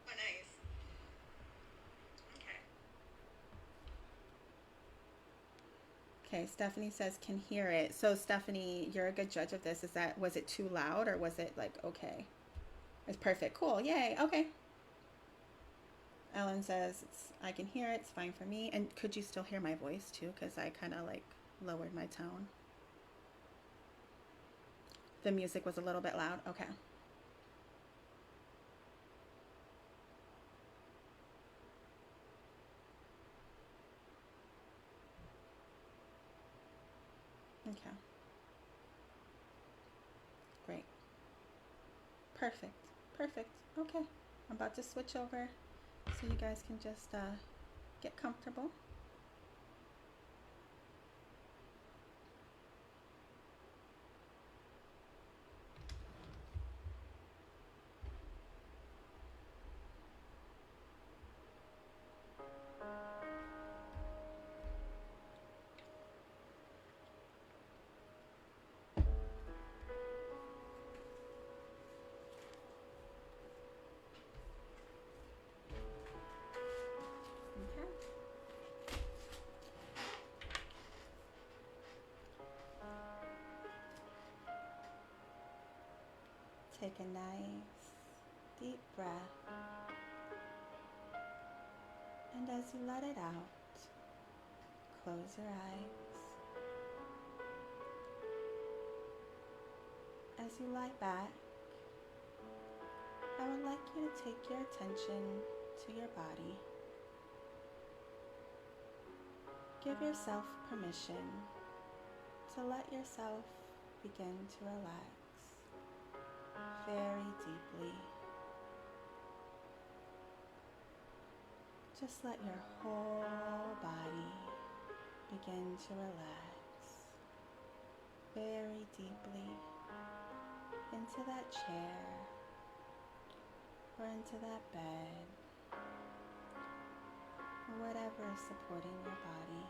Oh, nice. Okay. Okay, Stephanie says can hear it. So Stephanie, you're a good judge of this. Was it too loud or was it like okay? It's perfect. Cool. Yay. Okay. Ellen says I can hear it. It's fine for me. And could you still hear my voice too? Because I kind of like lowered my tone. The music was a little bit loud. Okay. Okay. Great. Perfect. Perfect. Okay. I'm about to switch over so you guys can just get comfortable. Okay. Take a nice deep breath. And as you let it out, close your eyes. As you lie back, I would like you to take your attention to your body. Give yourself permission to let yourself begin to relax very deeply. Just let your whole body begin to relax very deeply into that chair or into that bed or whatever is supporting your body.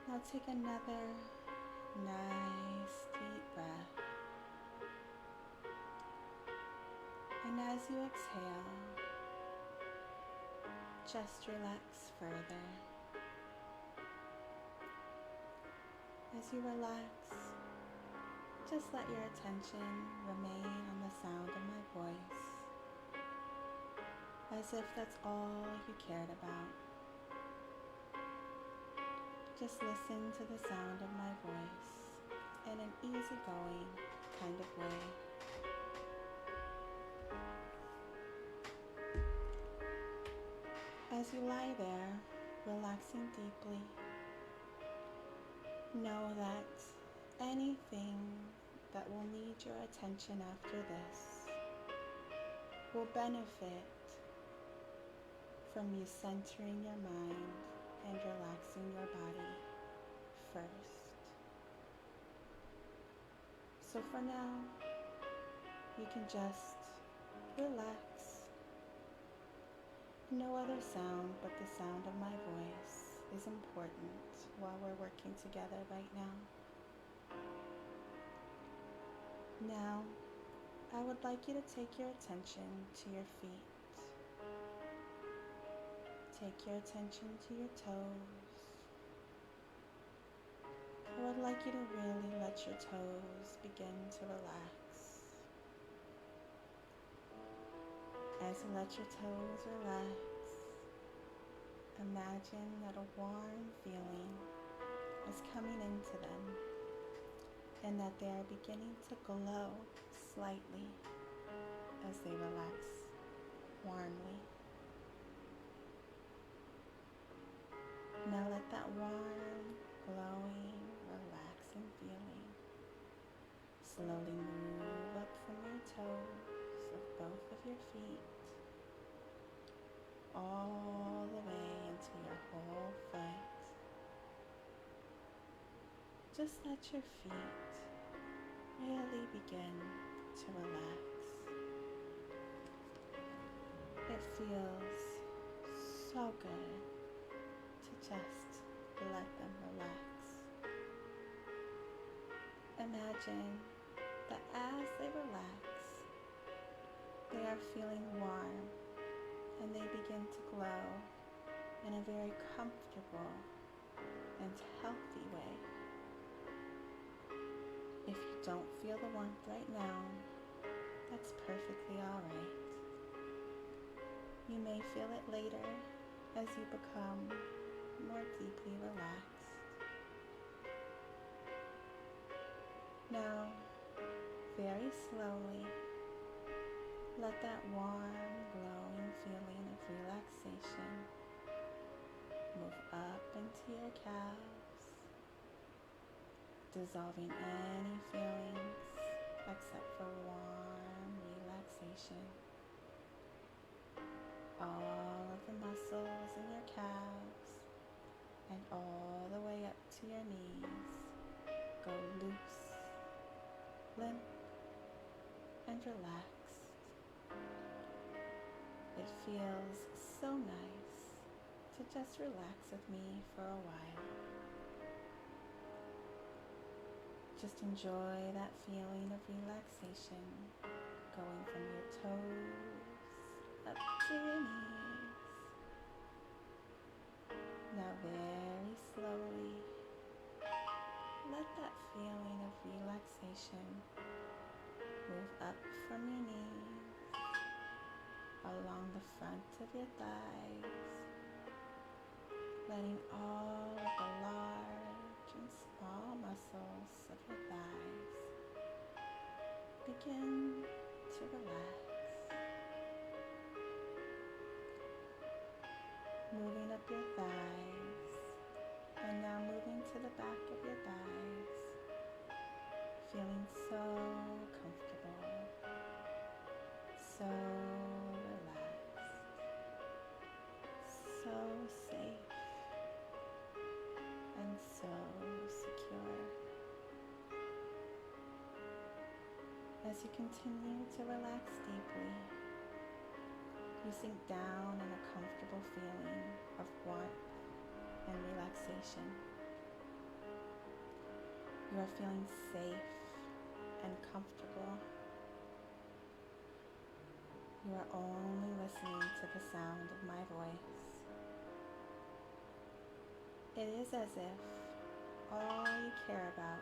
Now take another nice deep breath. And as you exhale, just relax further. As you relax, just let your attention remain on the sound of my voice, as if that's all you cared about. Just listen to the sound of my voice in an easygoing kind of way. As you lie there, relaxing deeply, know that anything that will need your attention after this will benefit from you centering your mind and relaxing your body first. So for now, you can just relax. No other sound but the sound of my voice is important while we're working together right now. Now, I would like you to take your attention to your feet. Take your attention to your toes. I would like you to really let your toes begin to relax. As you let your toes relax, imagine that a warm feeling is coming into them and that they are beginning to glow slightly as they relax warmly. Now let that warm, glowing, relaxing feeling slowly move up from your toes of both of your feet all the way into your whole foot. Just let your feet really begin to relax. It feels so good to just let them relax. Imagine that as they relax, they are feeling warm and they begin to glow in a very comfortable and healthy way. If you don't feel the warmth right now, that's perfectly all right. You may feel it later as you become more deeply relaxed. Now, very slowly, let that warm, glowing feeling of relaxation move up into your calves, dissolving any feelings except for warm relaxation. All of the muscles in your calves and all the way up to your knees go loose, limp, and relaxed. It feels so nice to just relax with me for a while. Just enjoy that feeling of relaxation going from your toes up to your knees. Now very slowly, let that feeling of relaxation move up from your knees, along the front of your thighs, letting all of the large and small muscles of your thighs begin to relax. Moving up your thighs, and now moving to the back of your thighs, feeling so comfortable, so relaxed, so safe, and so secure. As you continue to relax deeply, you sink down in a comfortable feeling of warmth and relaxation. You are feeling safe and comfortable. You are only listening to the sound of my voice. It is as if all you care about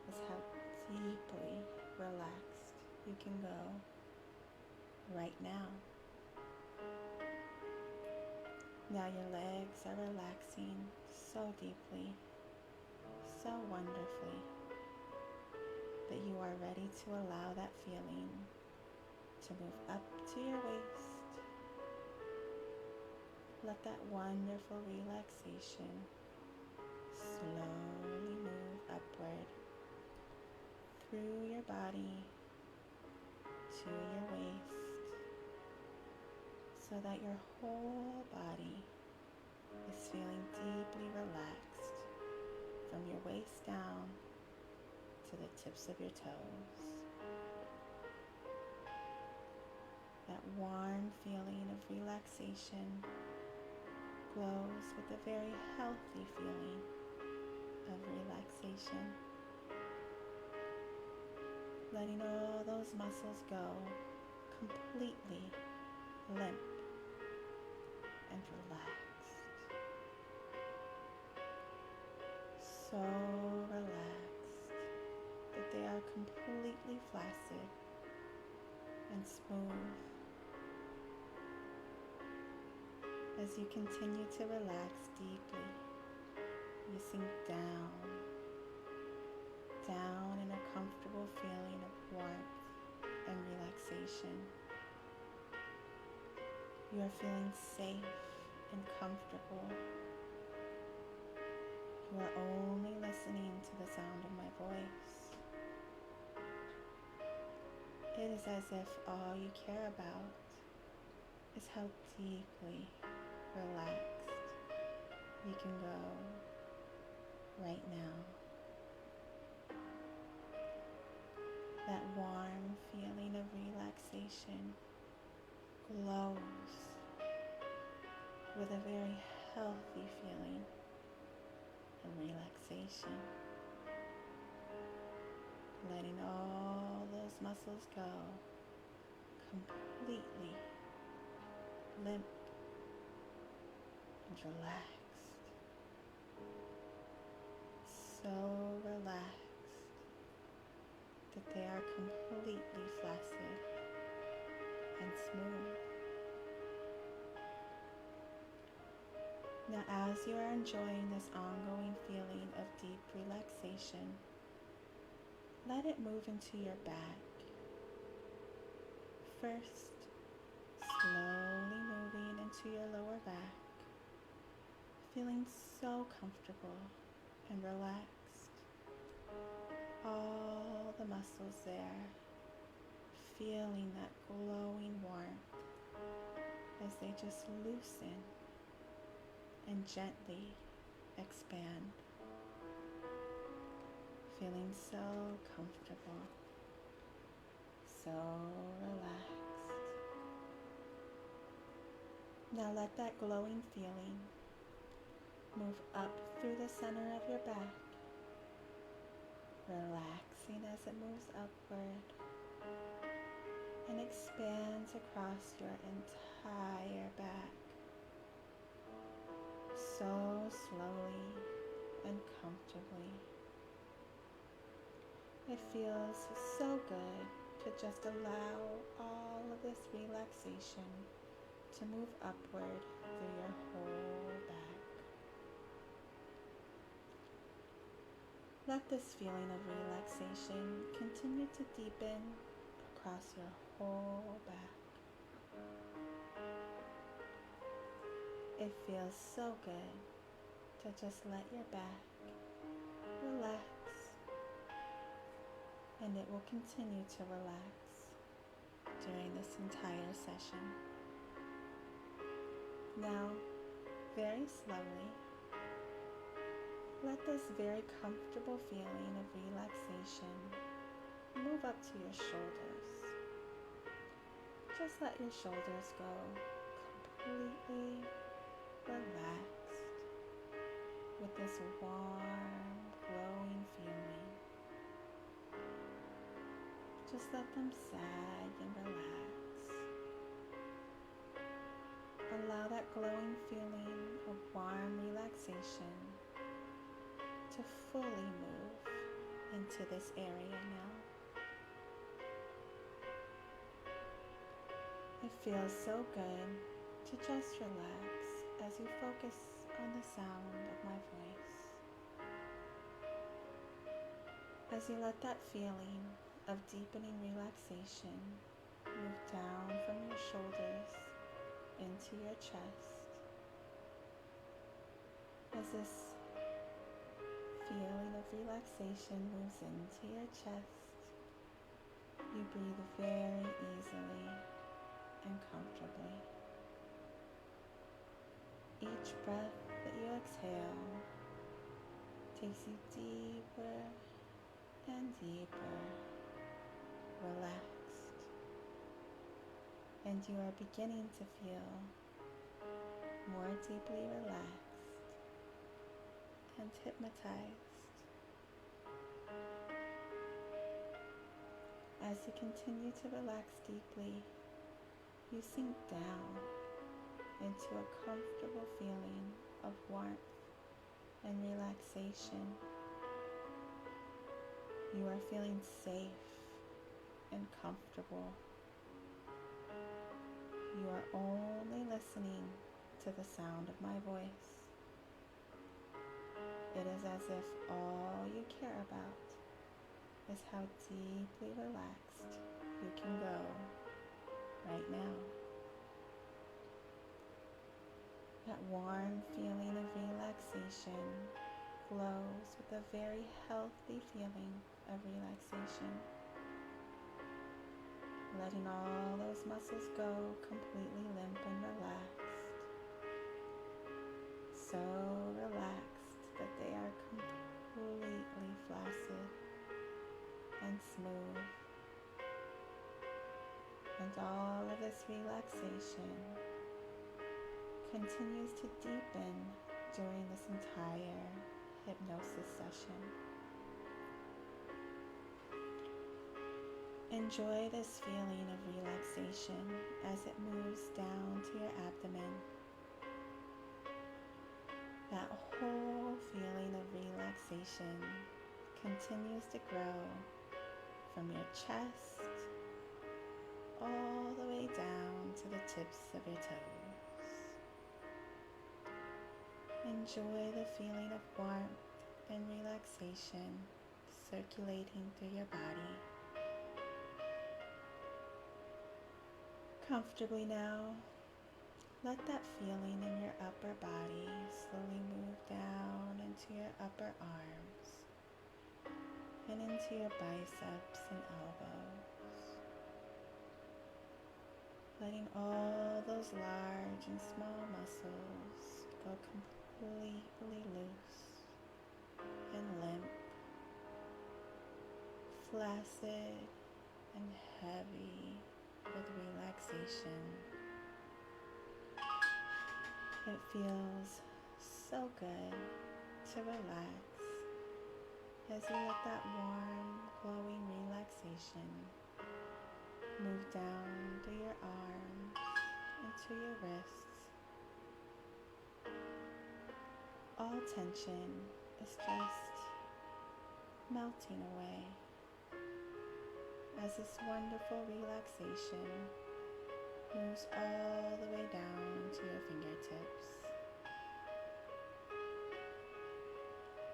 is how deeply relaxed you can go right now. Now your legs are relaxing so deeply, so wonderfully, that you are ready to allow that feeling to move up to your waist. Let that wonderful relaxation slowly move upward through your body to your waist, so that your whole body is feeling deeply relaxed from your waist down to the tips of your toes. That warm feeling of relaxation glows with a very healthy feeling of relaxation, letting all those muscles go completely limp and relaxed. So relaxed that they are completely flaccid and smooth. As you continue to relax deeply, you sink down in a comfortable feeling of warmth and relaxation. You are feeling safe and comfortable. You are only listening to the sound of my voice. It is as if all you care about is how deeply relaxed you can go right now. That warm feeling of relaxation glows with a very healthy feeling of relaxation, letting all those muscles go completely limp and relaxed. So relaxed that they are completely flaccid and smooth. Now, as you are enjoying this ongoing feeling of deep relaxation, let it move into your back. First, slowly moving into your lower back, feeling so comfortable and relaxed. All the muscles there, feeling that glowing warmth as they just loosen and gently expand. Feeling so comfortable, so relaxed. Now let that glowing feeling move up through the center of your back, relaxing as it moves upward and expands across your entire back, so slowly and comfortably. It feels so good to just allow all of this relaxation to move upward through your whole back. Let this feeling of relaxation continue to deepen across your whole back. It feels so good to just let your back relax, and it will continue to relax during this entire session. Now, very slowly, let this very comfortable feeling of relaxation move up to your shoulders. Just let your shoulders go completely relaxed with this warm, glowing feeling. Just let them sag and relax. Allow that glowing feeling of warm relaxation to fully move into this area now. It feels so good to just relax as you focus on the sound of my voice. As you let that feeling of deepening relaxation move down from your shoulders into your chest. As this feeling of relaxation moves into your chest, you breathe very easily and comfortably. Each breath that you exhale takes you deeper and deeper, relaxed, and you are beginning to feel more deeply relaxed and hypnotized. As you continue to relax deeply, you sink down into a comfortable feeling of warmth and relaxation. You are feeling safe and comfortable. You are only listening to the sound of my voice. It is as if all you care about is how deeply relaxed you can go right now. That warm feeling of relaxation flows with a very healthy feeling of relaxation, letting all those muscles go completely limp and relaxed, so relaxed that they are completely flaccid and smooth. And all of this relaxation continues to deepen during this entire hypnosis session. Enjoy this feeling of relaxation as it moves down to your abdomen, whole feeling of relaxation continues to grow from your chest all the way down to the tips of your toes. Enjoy the feeling of warmth and relaxation circulating through your body. Comfortably now, let that feeling in your upper body slowly move down into your upper arms and into your biceps and elbows, letting all those large and small muscles go completely loose and limp, flaccid and heavy with relaxation. It feels so good to relax as you let that warm, glowing relaxation move down through your arms and to your wrists. All tension is just melting away as this wonderful relaxation moves all the way down to your fingertips.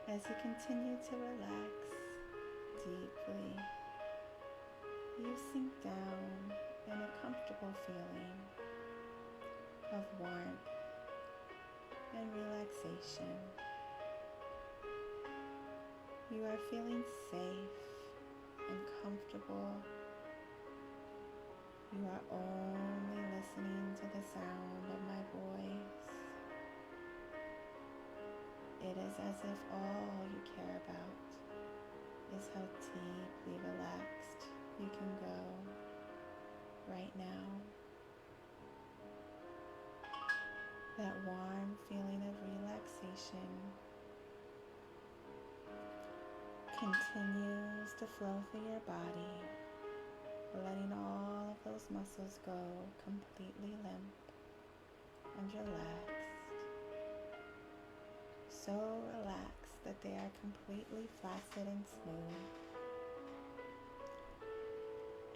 As you continue to relax deeply, you sink down in a comfortable feeling of warmth and relaxation. You are feeling safe and comfortable. You are only listening to the sound of my voice. It is as if all you care about is how deeply relaxed you can go right now. That warm feeling of relaxation continues to flow through your body, letting all of those muscles go completely limp and relaxed. So relaxed that they are completely flaccid and smooth.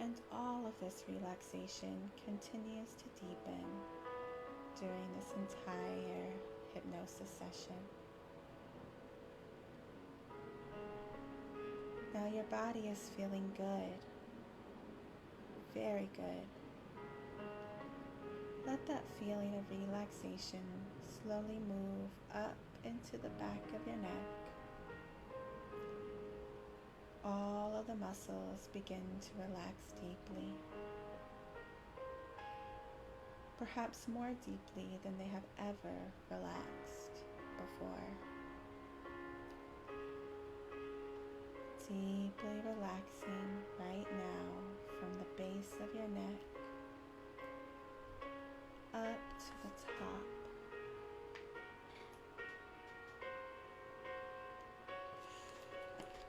And all of this relaxation continues to deepen during this entire hypnosis session. Now your body is feeling good, very good. Let that feeling of relaxation slowly move up into the back of your neck. All of the muscles begin to relax deeply, perhaps more deeply than they have ever relaxed before. Deeply relaxing right now from the base of your neck up to the top.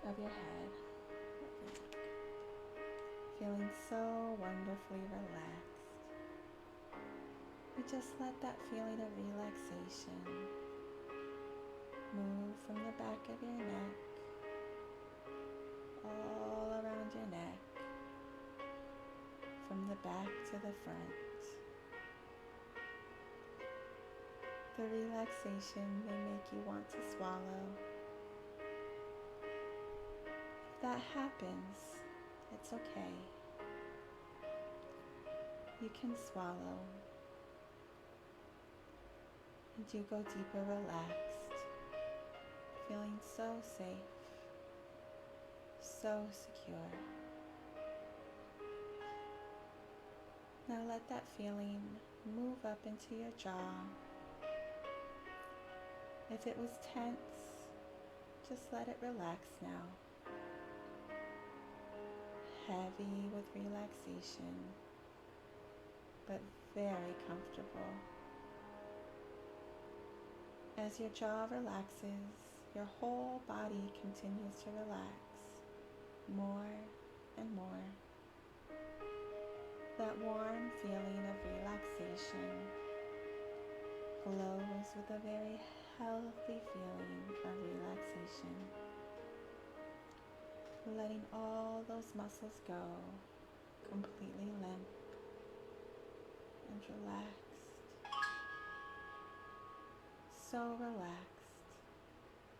Of your head, feeling so wonderfully relaxed. We just let that feeling of relaxation move from the back of your neck, all around your neck, from the back to the front. The relaxation may make you want to swallow. That happens, it's okay. You can swallow, and you go deeper relaxed, feeling so safe, so secure. Now let that feeling move up into your jaw. If it was tense, just let it relax now. Heavy with relaxation, but very comfortable. As your jaw relaxes, your whole body continues to relax more and more. That warm feeling of relaxation flows with a very healthy feeling of relaxation, letting all those muscles go, completely limp and relaxed, so relaxed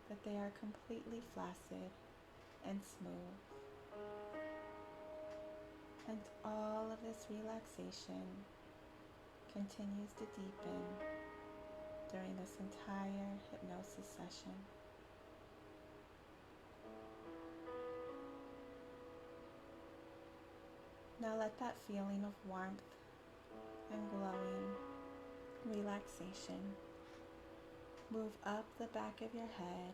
that they are completely flaccid and smooth. And all of this relaxation continues to deepen during this entire hypnosis session. Now let that feeling of warmth and glowing relaxation move up the back of your head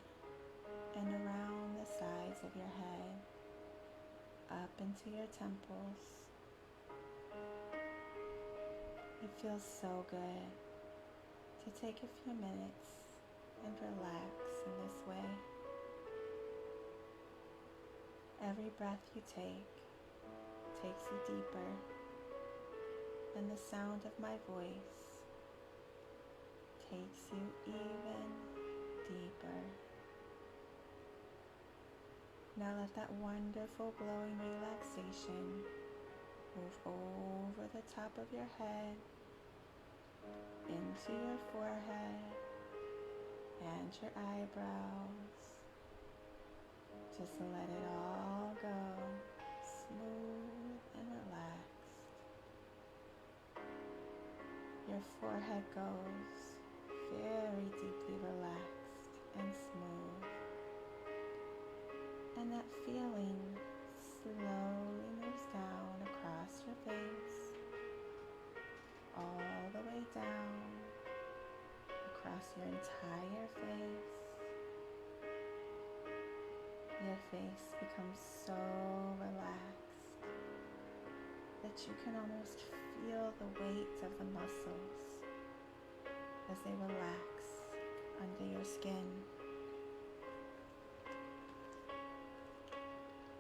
and around the sides of your head, up into your temples. It feels so good to take a few minutes and relax in this way. Every breath you take takes you deeper, and the sound of my voice takes you even deeper. Now let that wonderful glowing relaxation move over the top of your head, into your forehead and your eyebrows. Just let it all go, smooth and relaxed. Your forehead goes very deeply relaxed and smooth. And that feeling slowly moves down across your face, all the way down, across your entire face. Your face becomes so relaxed that you can almost feel the weight of the muscles as they relax under your skin.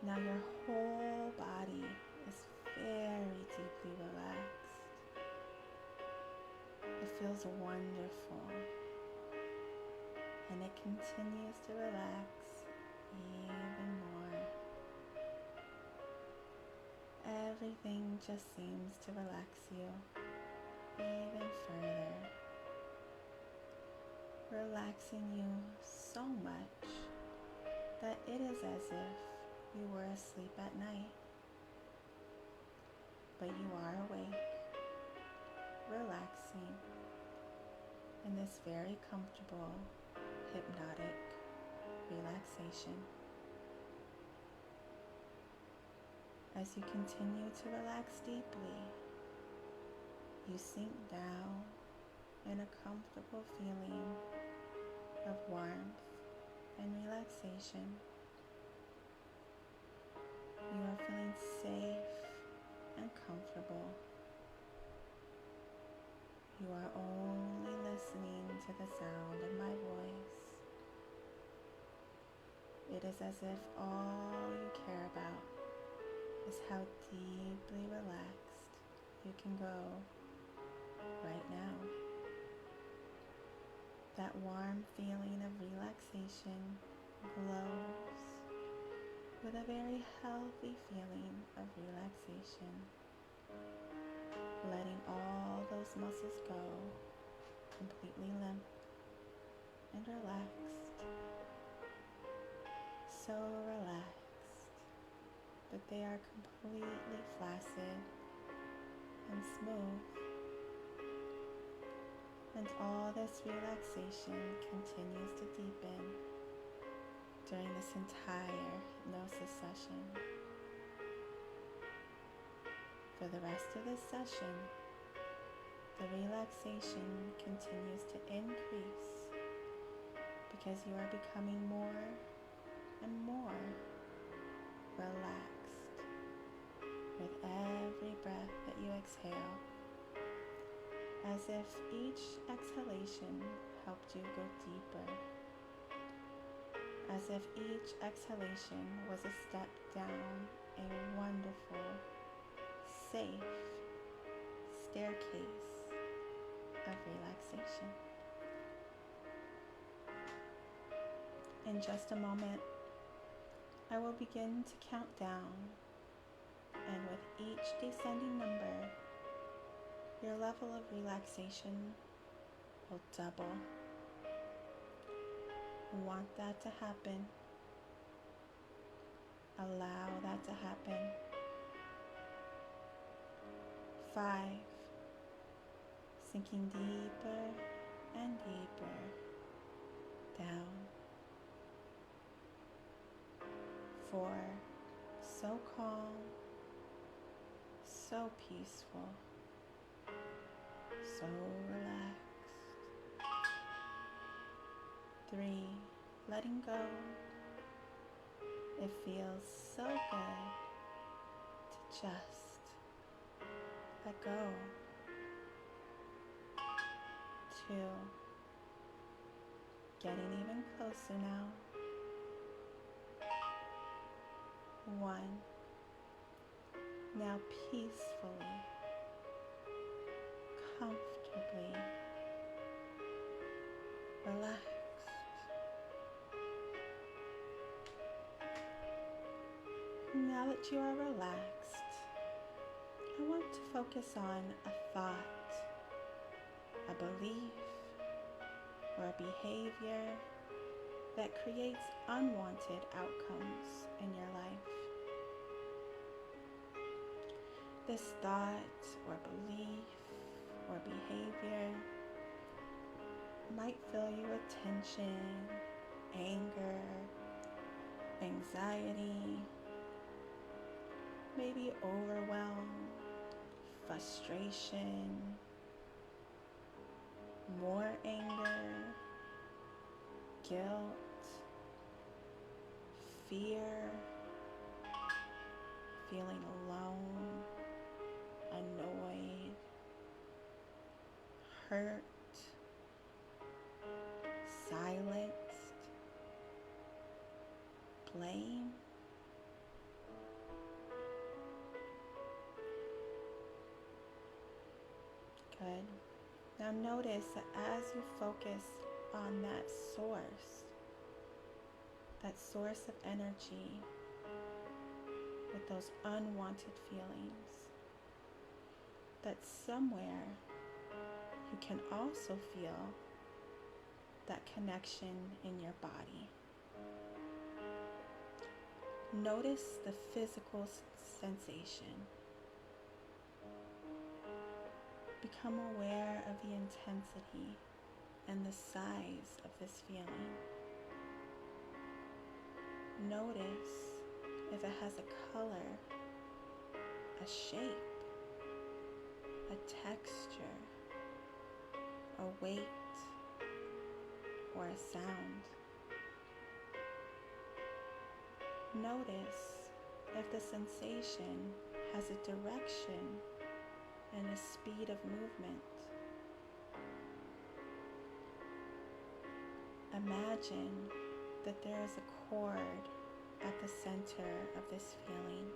Now your whole body is very deeply relaxed. It feels wonderful, and it continues to relax even more. Everything just seems to relax you even further, relaxing you so much that it is as if you were asleep at night, but you are awake, relaxing in this very comfortable, hypnotic relaxation. As you continue to relax deeply, you sink down in a comfortable feeling of warmth and relaxation. You are feeling safe and comfortable. You are only listening to the sound of my voice. It is as if all you care about is how deeply relaxed you can go right now. That warm feeling of relaxation glows with a very healthy feeling of relaxation, letting all those muscles go completely limp and relaxed, so relaxed that they are completely flaccid and smooth. And all this relaxation continues to deepen during this entire hypnosis session. For the rest of this session, the relaxation continues to increase because you are becoming more and more relaxed with every breath that you exhale, as if each exhalation helped you go deeper, as if each exhalation was a step down a wonderful, safe staircase of relaxation. In just a moment, I will begin to count down, and with each descending number, your level of relaxation will double. Want that to happen. Allow that to happen. 5, sinking deeper and deeper down. 4, so calm, so peaceful, so relaxed. 3, letting go. It feels so good to just let go. 2, getting even closer now. 1, now peacefully, comfortably relaxed. Now that you are relaxed, I want to focus on a thought, a belief, or a behavior that creates unwanted outcomes in your life. This thought or belief or behavior might fill you with tension, anger, anxiety, maybe overwhelm, frustration, more anger, guilt, fear, feeling alone, annoyed, hurt, silenced, blame. Good. Now notice that as you focus on that source of energy with those unwanted feelings, that somewhere you can also feel that connection in your body. Notice the physical sensation. Become aware of the intensity and the size of this feeling. Notice if it has a color, a shape, a texture, a weight, or a sound. Notice if the sensation has a direction and a speed of movement. Imagine that there is a cord at the center of this feeling.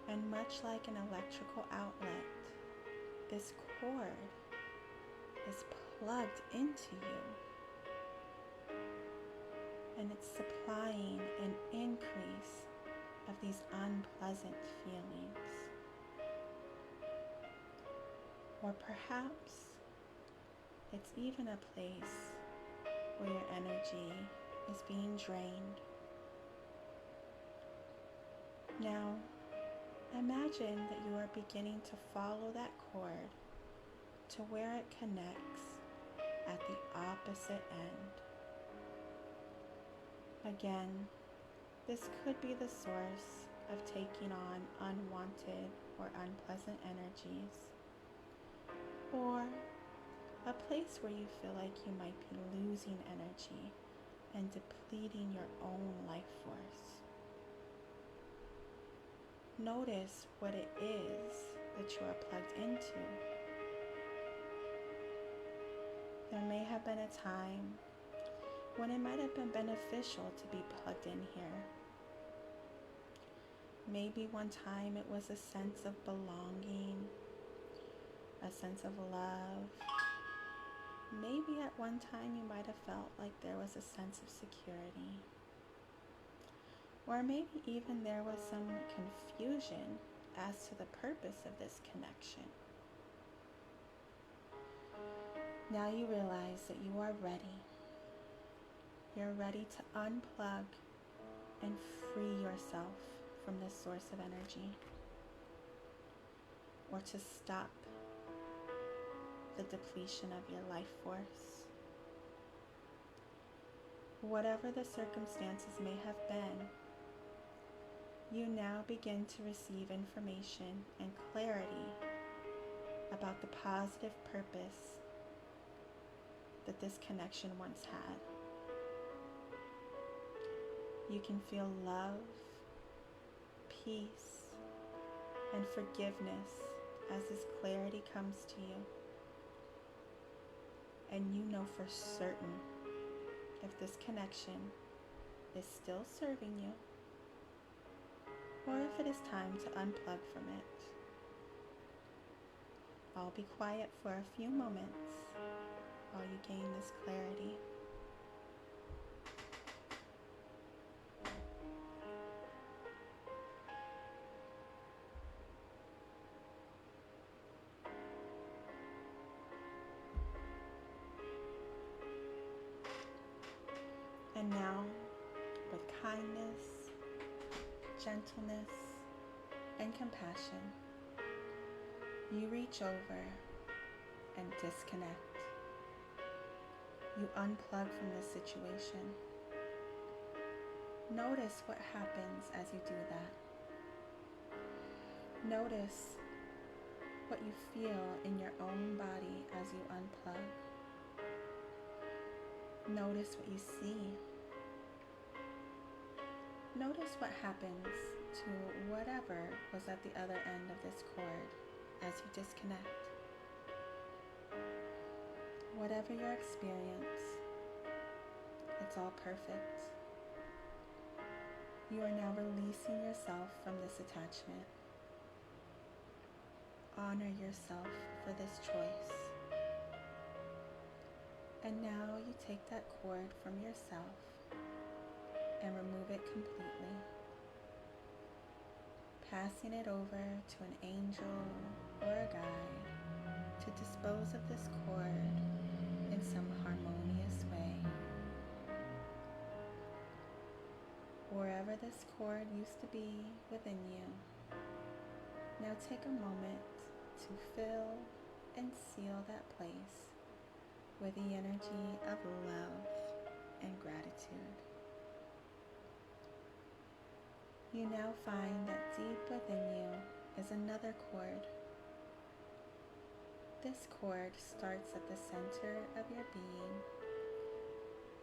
And much like an electrical outlet, this cord is plugged into you. And it's supplying an increase of these unpleasant feelings. Or perhaps it's even a place where your energy is being drained. Now, imagine that you are beginning to follow that cord to where it connects at the opposite end. Again, this could be the source of taking on unwanted or unpleasant energies, or a place where you feel like you might be losing energy and depleting your own life force. Notice what it is that you are plugged into. There may have been a time when it might have been beneficial to be plugged in here. Maybe one time it was a sense of belonging, a sense of love, maybe at one time you might have felt like there was a sense of security. Or maybe even there was some confusion as to the purpose of this connection. Now you realize that you are ready. You're ready to unplug and free yourself from this source of energy, or to stop the depletion of your life force. Whatever the circumstances may have been, you now begin to receive information and clarity about the positive purpose that this connection once had. You can feel love, peace, and forgiveness as this clarity comes to you. And you know for certain if this connection is still serving you, or if it is time to unplug from it. I'll be quiet for a few moments while you gain this clarity. And now, with kindness, gentleness, and compassion, you reach over and disconnect. You unplug from the situation. Notice what happens as you do that. Notice what you feel in your own body as you unplug. Notice what you see. Notice what happens to whatever was at the other end of this cord as you disconnect. Whatever your experience, it's all perfect. You are now releasing yourself from this attachment. Honor yourself for this choice. And now you take that cord from yourself and remove it completely, passing it over to an angel or a guide to dispose of this cord in some harmonious way. Wherever this cord used to be within you, now take a moment to fill and seal that place with the energy of love and gratitude. You now find that deep within you is another cord. This cord starts at the center of your being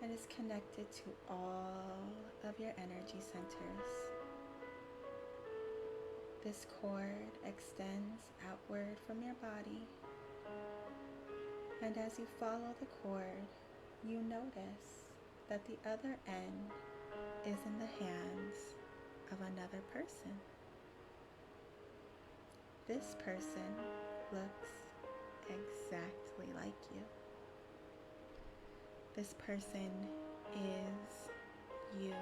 and is connected to all of your energy centers. This cord extends outward from your body, and as you follow the cord, you notice that the other end is in the hands of another person. This person looks exactly like you. This person is you.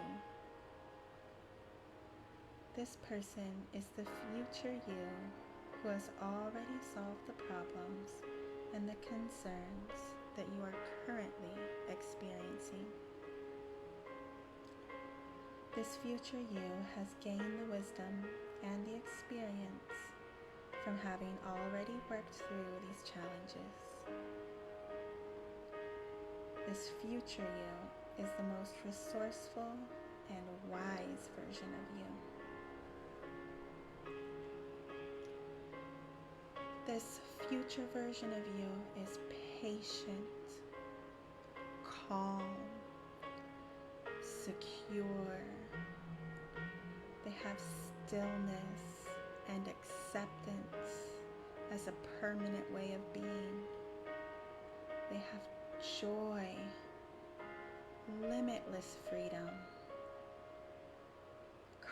This person is the future you who has already solved the problems and the concerns that you are currently experiencing. This future you has gained the wisdom and the experience from having already worked through these challenges. This future you is the most resourceful and wise version of you. This future version of you is patient, calm, secure. They have stillness and acceptance as a permanent way of being. They have joy, limitless freedom,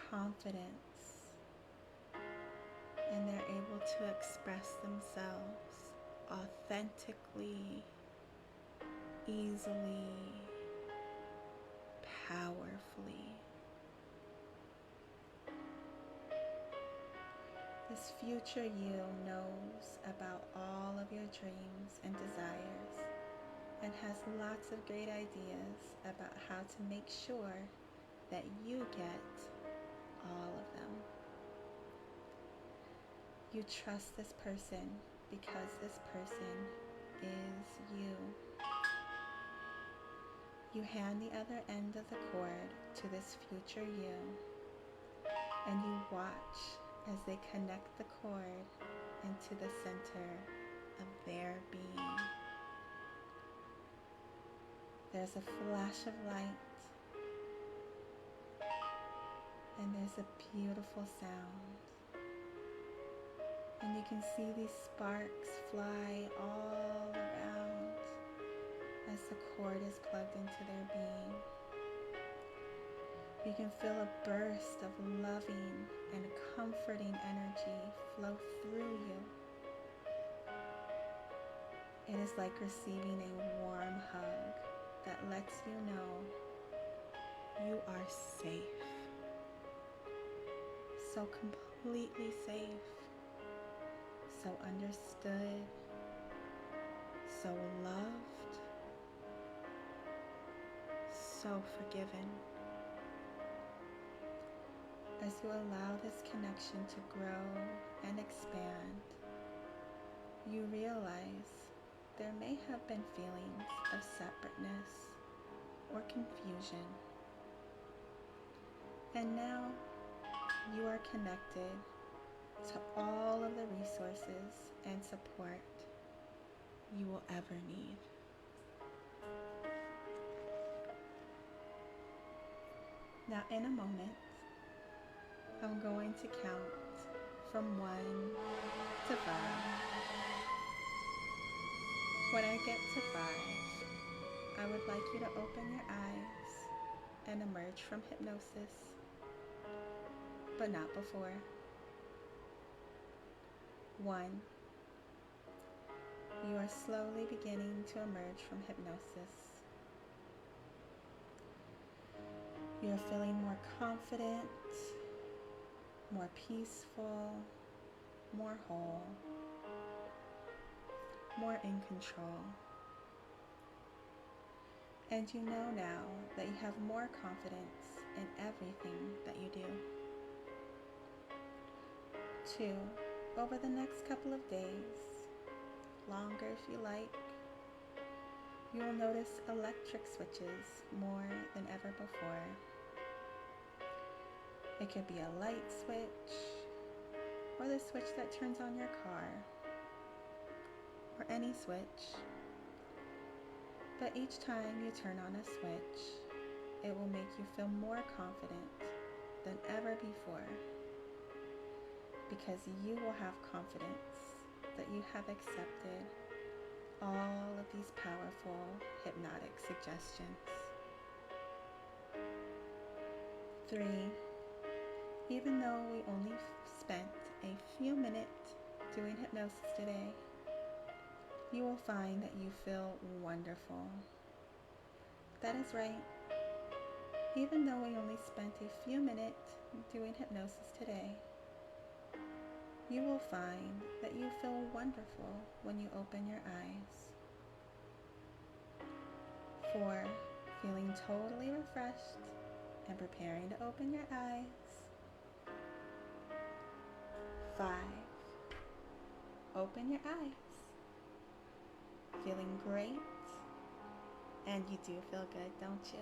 confidence, and they're able to express themselves authentically easily, powerfully. This future you knows about all of your dreams and desires and has lots of great ideas about how to make sure that you get all of them. You trust this person because this person is you. You hand the other end of the cord to this future you, and you watch as they connect the cord into the center of their being. There's a flash of light, and there's a beautiful sound. And you can see these sparks fly all around as the cord is plugged into their being. You can feel a burst of loving and comforting energy flow through you. It is like receiving a warm hug that lets you know you are safe. So completely safe. So understood, so loved, so forgiven. As you allow this connection to grow and expand, you realize there may have been feelings of separateness or confusion. And now you are connected to all of the resources and support you will ever need. Now, in a moment, I'm going to count from 1 to 5. When I get to 5, I would like you to open your eyes and emerge from hypnosis, but not before. 1. You are slowly beginning to emerge from hypnosis. You are feeling more confident, more peaceful, more whole, more in control. And you know now that you have more confidence in everything that you do. 2. Over the next couple of days, longer if you like, you will notice electric switches more than ever before. It could be a light switch, or the switch that turns on your car, or any switch. But each time you turn on a switch, it will make you feel more confident than ever before, because you will have confidence that you have accepted all of these powerful hypnotic suggestions. 3. Even though we only spent a few minutes doing hypnosis today, you will find that you feel wonderful. That is right. Even though we only spent a few minutes doing hypnosis today, you will find that you feel wonderful when you open your eyes. 4. Feeling totally refreshed and preparing to open your eyes. 5. Open your eyes. Feeling great, and you do feel good, don't you?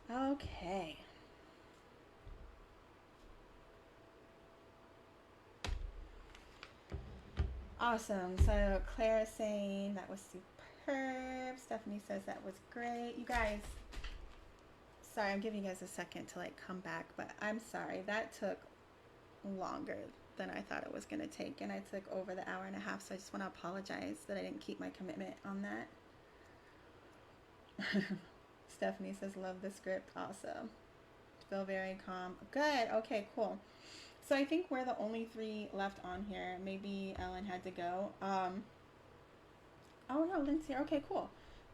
Okay. Awesome. So Claire is saying that was superb. Stephanie says that was great. You guys, sorry, I'm giving you guys a second to come back, but I'm sorry. That took longer than I thought it was going to take. And I took over the hour and a half. So I just want to apologize that I didn't keep my commitment on that. Stephanie says, love the script. Awesome. Feel very calm. Good. Okay, cool. So I think we're the only 3 left on here. Maybe Ellen had to go. Oh no, Lynn's here. Okay, cool.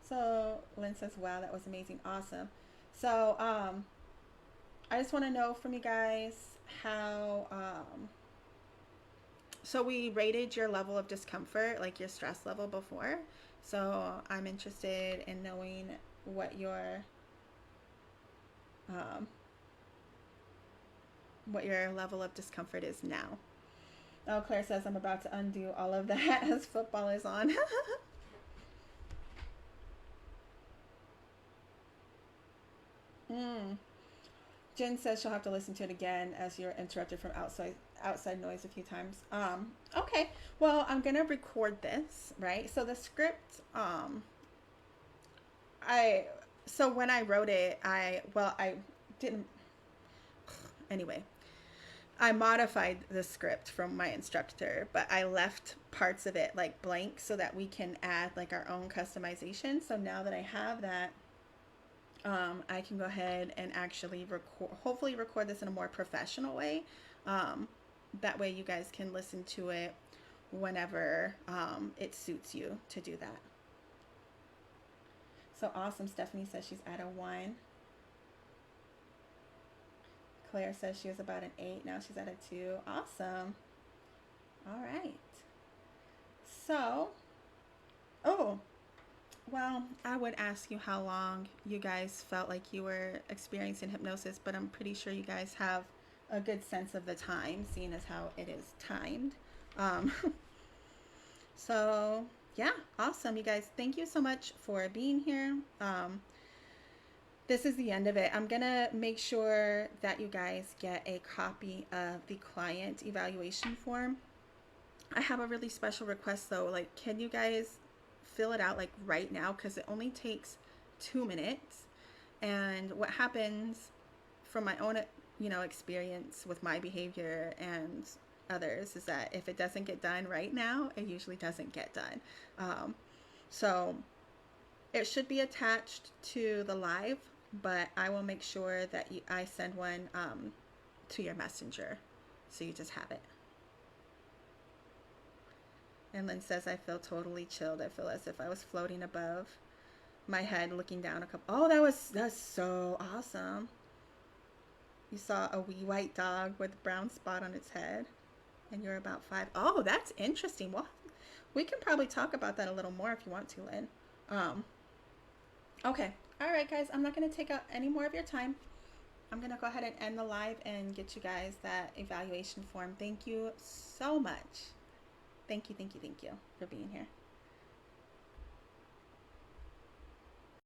So Lynn says, wow, that was amazing. Awesome. So I just want to know from you guys how, so we rated your level of discomfort, like your stress level before. So I'm interested in knowing what your level of discomfort is now. Oh, Claire says, I'm about to undo all of that as football is on. Jen says she'll have to listen to it again as you're interrupted from outside noise a few times. Okay. Well, I'm gonna record this, right? So the script, so when I wrote it, I didn't. Anyway, I modified the script from my instructor, but I left parts of it like blank so that we can add like our own customization. So now that I have that, I can go ahead and actually hopefully record this in a more professional way. That way you guys can listen to it whenever it suits you to do that. So awesome. Stephanie says she's at a 1. Claire says she was about an 8. Now she's at a 2. Awesome. All right. So, well, I would ask you how long you guys felt like you were experiencing hypnosis, but I'm pretty sure you guys have a good sense of the time, seeing as how it is timed. So, yeah, awesome. You guys, thank you so much for being here. This is the end of it. I'm going to make sure that you guys get a copy of the client evaluation form. I have a really special request though. Like, can you guys fill it out like right now? Because it only takes 2 minutes. And what happens from my own, experience with my behavior and others is that if it doesn't get done right now, it usually doesn't get done. So it should be attached to the live, but I will make sure that I send one to your messenger, so you just have it. And Lynn says, I feel totally chilled. I feel as if I was floating above my head, looking down a couple. Oh, that's so awesome. You saw a wee white dog with a brown spot on its head, and you're about 5. Oh, that's interesting. Well, we can probably talk about that a little more if you want to, Lynn. Okay. All right, guys. I'm not going to take up any more of your time. I'm going to go ahead and end the live and get you guys that evaluation form. Thank you so much. Thank you for being here.